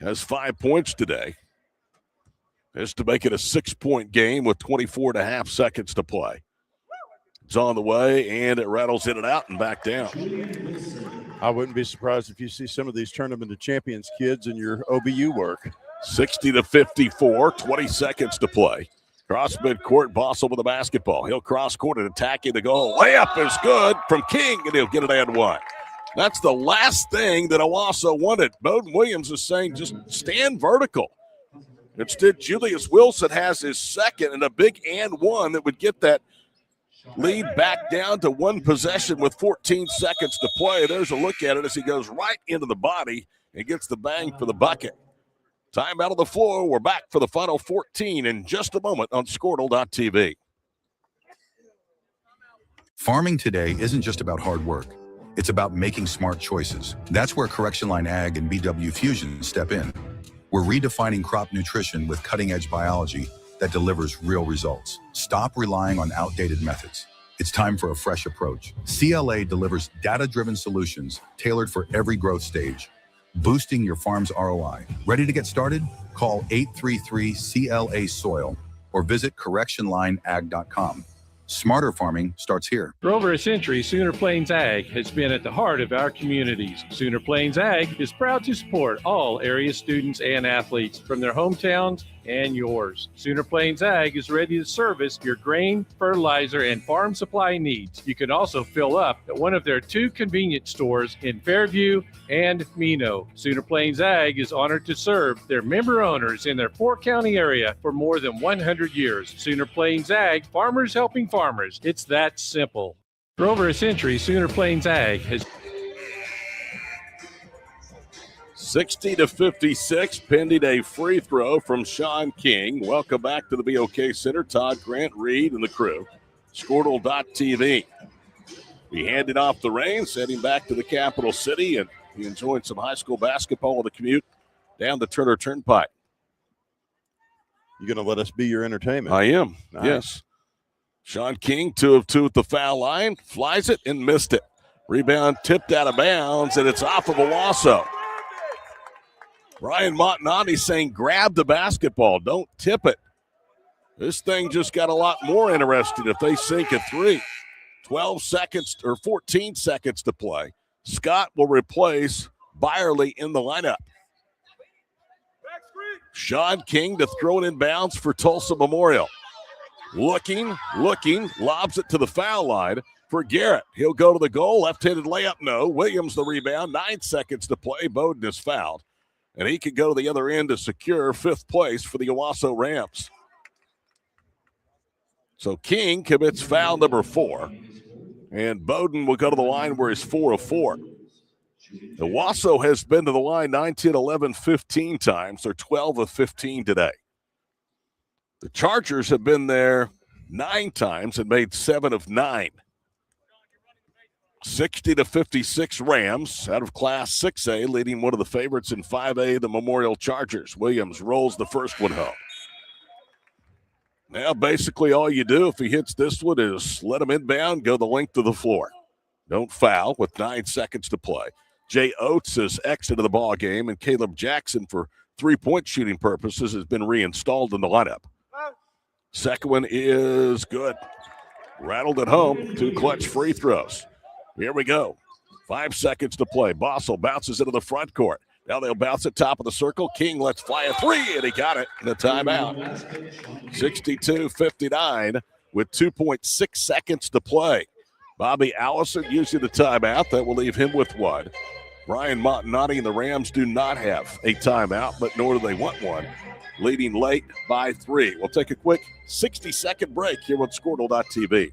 Has 5 points today. Is to make it a 6-point game with 24 and a half seconds to play. It's on the way, and it rattles in and out and back down. I wouldn't be surprised if you see some of these Tournament of Champions kids in your OBU work. 60-54, 20 seconds to play. Cross midcourt, Bossel with the basketball. He'll cross court and attacking the goal. Layup is good from King, and he'll get it and one. That's the last thing that Owasso wanted. Bowden Williams is saying just stand vertical. Instead, Julius Wilson has his second and a big and one that would get that lead back down to one possession with 14 seconds to play. There's a look at it as he goes right into the body and gets the bang for the bucket. Time out of the floor. We're back for the final 14 in just a moment on Squirtle.tv. Farming today isn't just about hard work. It's about making smart choices. That's where Correction Line Ag and BW Fusion step in. We're redefining crop nutrition with cutting-edge biology that delivers real results. Stop relying on outdated methods. It's time for a fresh approach. CLA delivers data-driven solutions tailored for every growth stage, boosting your farm's ROI. Ready to get started? Call 833-CLA-SOIL or visit correctionlineag.com. Smarter farming starts here. For over a century, Sooner Plains Ag has been at the heart of our communities. Sooner Plains Ag is proud to support all area students and athletes from their hometowns and yours. Sooner Plains Ag is ready to service your grain, fertilizer, and farm supply needs. You can also fill up at one of their 2 convenience stores in Fairview and Mino. Sooner Plains Ag is honored to serve their member owners in their 4-county area for more than 100 years. Sooner Plains Ag, farmers helping farmers. It's that simple. For over a century, Sooner Plains Ag has 60-56, pending a free throw from Sean King. Welcome back to the BOK Center. Todd Grant, Reed, and the crew. Squirtle.tv. He handed off the reins, heading back to the capital city, and he enjoyed some high school basketball on the commute down the Turner Turnpike. You going to let us be your entertainment? I am, nice. Yes. Sean King, 2 of 2 at the foul line, flies it and missed it. Rebound tipped out of bounds, and it's off of Owasso. Brian Montanati saying, grab the basketball, don't tip it. This thing just got a lot more interesting if they sink a 3. 12 seconds or 14 seconds to play. Scott will replace Byerly in the lineup. Sean King to throw it in bounds for Tulsa Memorial. Looking, lobs it to the foul line for Garrett. He'll go to the goal, left-handed layup, no. Williams the rebound, 9 seconds to play. Bowden is fouled. and he could go to the other end to secure 5th place for the Owasso Rams. So King commits foul number 4, and Bowden will go to the line where he's 4 of 4. Owasso has been to the line 9, 10, 11, 15 times. They're 12 of 15 today. The Chargers have been there 9 times and made 7 of 9. 60-56 Rams out of Class 6A, leading one of the favorites in 5A, the Memorial Chargers. Williams rolls the first one home. Now, basically all you do if he hits this one is let him inbound, go the length of the floor. Don't foul with 9 seconds to play. Jay Oates has exited the ball game, and Caleb Jackson, for 3-point shooting purposes, has been reinstalled in the lineup. Second one is good. Rattled at home, 2 clutch free throws. Here we go. 5 seconds to play. Bossel bounces into the front court. Now they'll bounce at top of the circle. King lets fly a 3, and he got it in the timeout. 62-59 with 2.6 seconds to play. Bobby Allison using the timeout. That will leave him with 1. Brian Montanati and the Rams do not have a timeout, but nor do they want one. Leading late by 3. We'll take a quick 60-second break here on Squirtle.tv.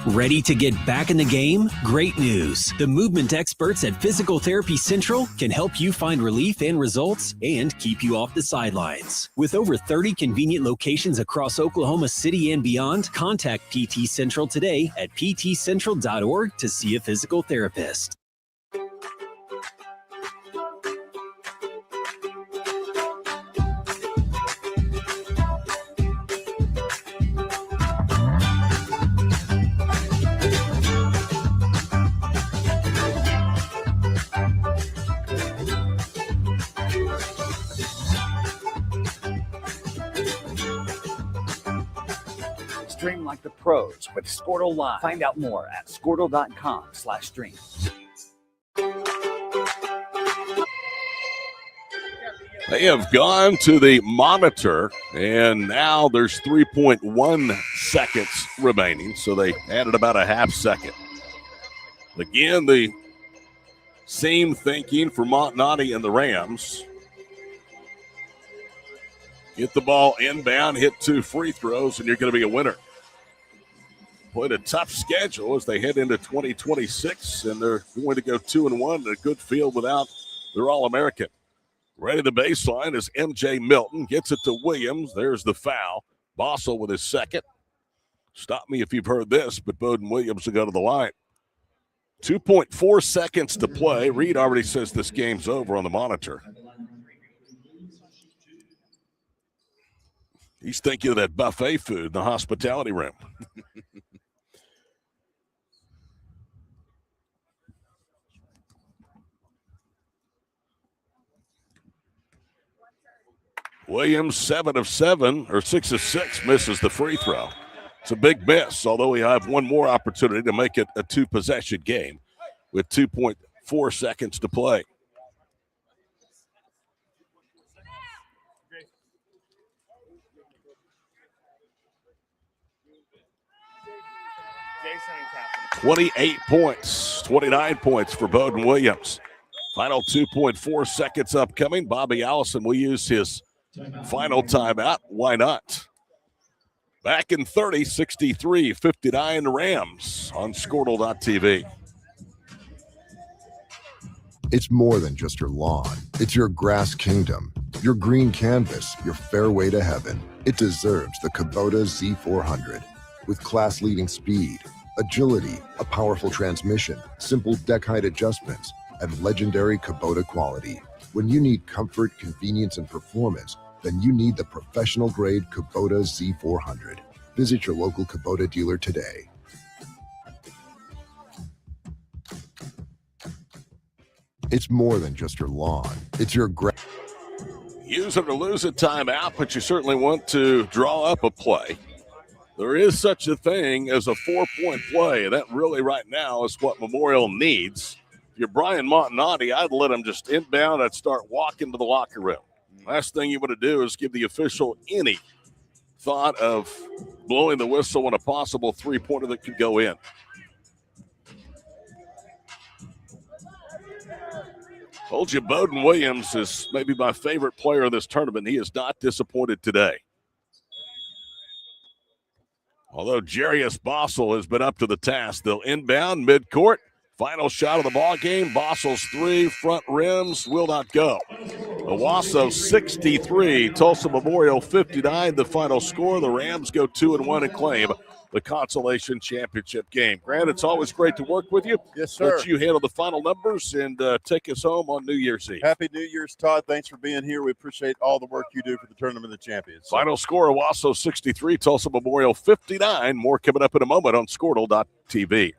Ready to get back in the game? Great news. The movement experts at Physical Therapy Central can help you find relief and results and keep you off the sidelines. With over 30 convenient locations across Oklahoma City and beyond, contact PT Central today at ptcentral.org to see a physical therapist. Stream like the pros with Squirtle Live. Find out more at squirtle.com/stream. They have gone to the monitor, and now there's 3.1 seconds remaining, so they added about a half second. Again, the same thinking for Montanati and the Rams. Get the ball inbound, hit 2 free throws, and you're going to be a winner. Played a tough schedule as they head into 2026, and they're going to go 2-1 in a good field without their All-American. Ready the baseline as MJ Milton gets it to Williams. There's the foul. Bossel with his second. Stop me if you've heard this, but Bowden Williams will go to the line. 2.4 seconds to play. Reed already says this game's over on the monitor. He's thinking of that buffet food in the hospitality room. Williams, 7 of 7, or 6 of 6, misses the free throw. It's a big miss, although we have one more opportunity to make it a 2-possession game with 2.4 seconds to play. Jason 28 points, 29 points for Bowden Williams. Final 2.4 seconds upcoming. Bobby Allison will use his final timeout. Why not? Back in 30, 63-59 Rams on Squirtle.tv. It's more than just your lawn. It's your grass kingdom, your green canvas, your fairway to heaven. It deserves the Kubota Z400. With class-leading speed, agility, a powerful transmission, simple deck height adjustments, and legendary Kubota quality. When you need comfort, convenience, and performance, then you need the professional-grade Kubota Z400. Visit your local Kubota dealer today. It's more than just your lawn. It's your Use it or lose a timeout, but you certainly want to draw up a play. There is such a thing as a 4-point play, and that really right now is what Memorial needs. If you're Brian Montanati, I'd let him just inbound and start walking to the locker room. Last thing you want to do is give the official any thought of blowing the whistle on a possible 3-pointer that could go in. Told you Bowden Williams is maybe my favorite player in this tournament. He is not disappointed today. Although Jarius Bossel has been up to the task. They'll inbound midcourt. Final shot of the ball game. Bossel's three front rims will not go. Owasso 63, Tulsa Memorial 59. The final score. The Rams go 2-1 and claim the consolation championship game. Grant, it's always great to work with you. Yes, sir. Let you handle the final numbers and take us home on New Year's Eve. Happy New Year's, Todd. Thanks for being here. We appreciate all the work you do for the Tournament of Champions. Final score, Owasso 63, Tulsa Memorial 59. More coming up in a moment on Squirtle.tv.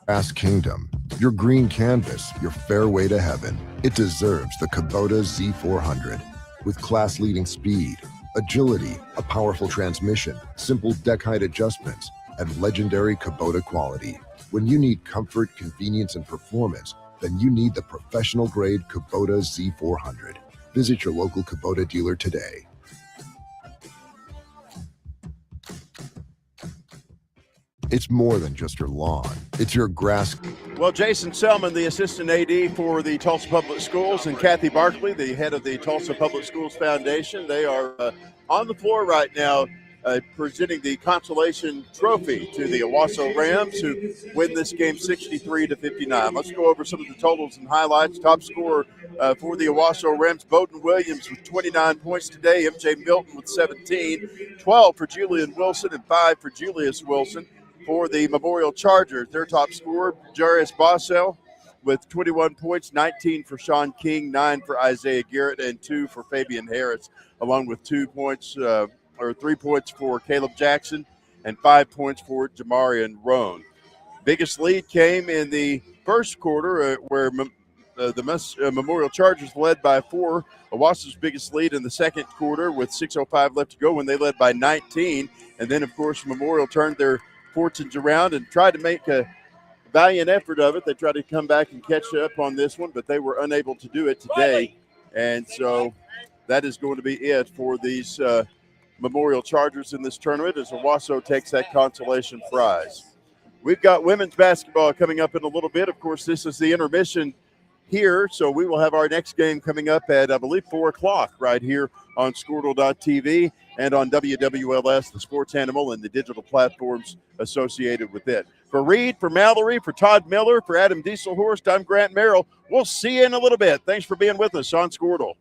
Grass Kingdom, your green canvas, your fairway to heaven. It deserves the Kubota Z400. With class-leading speed, agility, a powerful transmission, simple deck height adjustments, and legendary Kubota quality. When you need comfort, convenience, and performance, then you need the professional-grade Kubota Z400. Visit your local Kubota dealer today. It's more than just your lawn. It's your grass. Well, Jason Selman, the assistant AD for the Tulsa Public Schools, and Kathy Barkley, the head of the Tulsa Public Schools Foundation, they are on the floor right now presenting the consolation trophy to the Owasso Rams, who win this game 63-59. Let's go over some of the totals and highlights. Top scorer for the Owasso Rams, Bowden Williams with 29 points today. MJ Milton with 17, 12 for Julian Wilson, and 5 for Julius Wilson. For the Memorial Chargers, their top scorer, Jarius Bossel, with 21 points, 19 for Sean King, 9 for Isaiah Garrett, and 2 for Fabian Harris, along with 3 points for Caleb Jackson and 5 points for Jamarian Roan. Biggest lead came in the first quarter, where the Memorial Chargers led by 4. Owasso's biggest lead in the second quarter with 6:05 left to go when they led by 19. And then, of course, Memorial turned their fortunes around and tried to make a valiant effort of it. They tried to come back and catch up on this one, but they were unable to do it today. And so that is going to be it for these Memorial Chargers in this tournament as Owasso takes that consolation prize. We've got women's basketball coming up in a little bit. Of course, this is the intermission here, so we will have our next game coming up at, I believe, 4 o'clock right here on Squirtle.tv and on WWLS, the sports animal, and the digital platforms associated with it. For Reed, for Mallory, for Todd Miller, for Adam Dieselhorst, I'm Grant Merrill. We'll see you in a little bit. Thanks for being with us on Squirtle.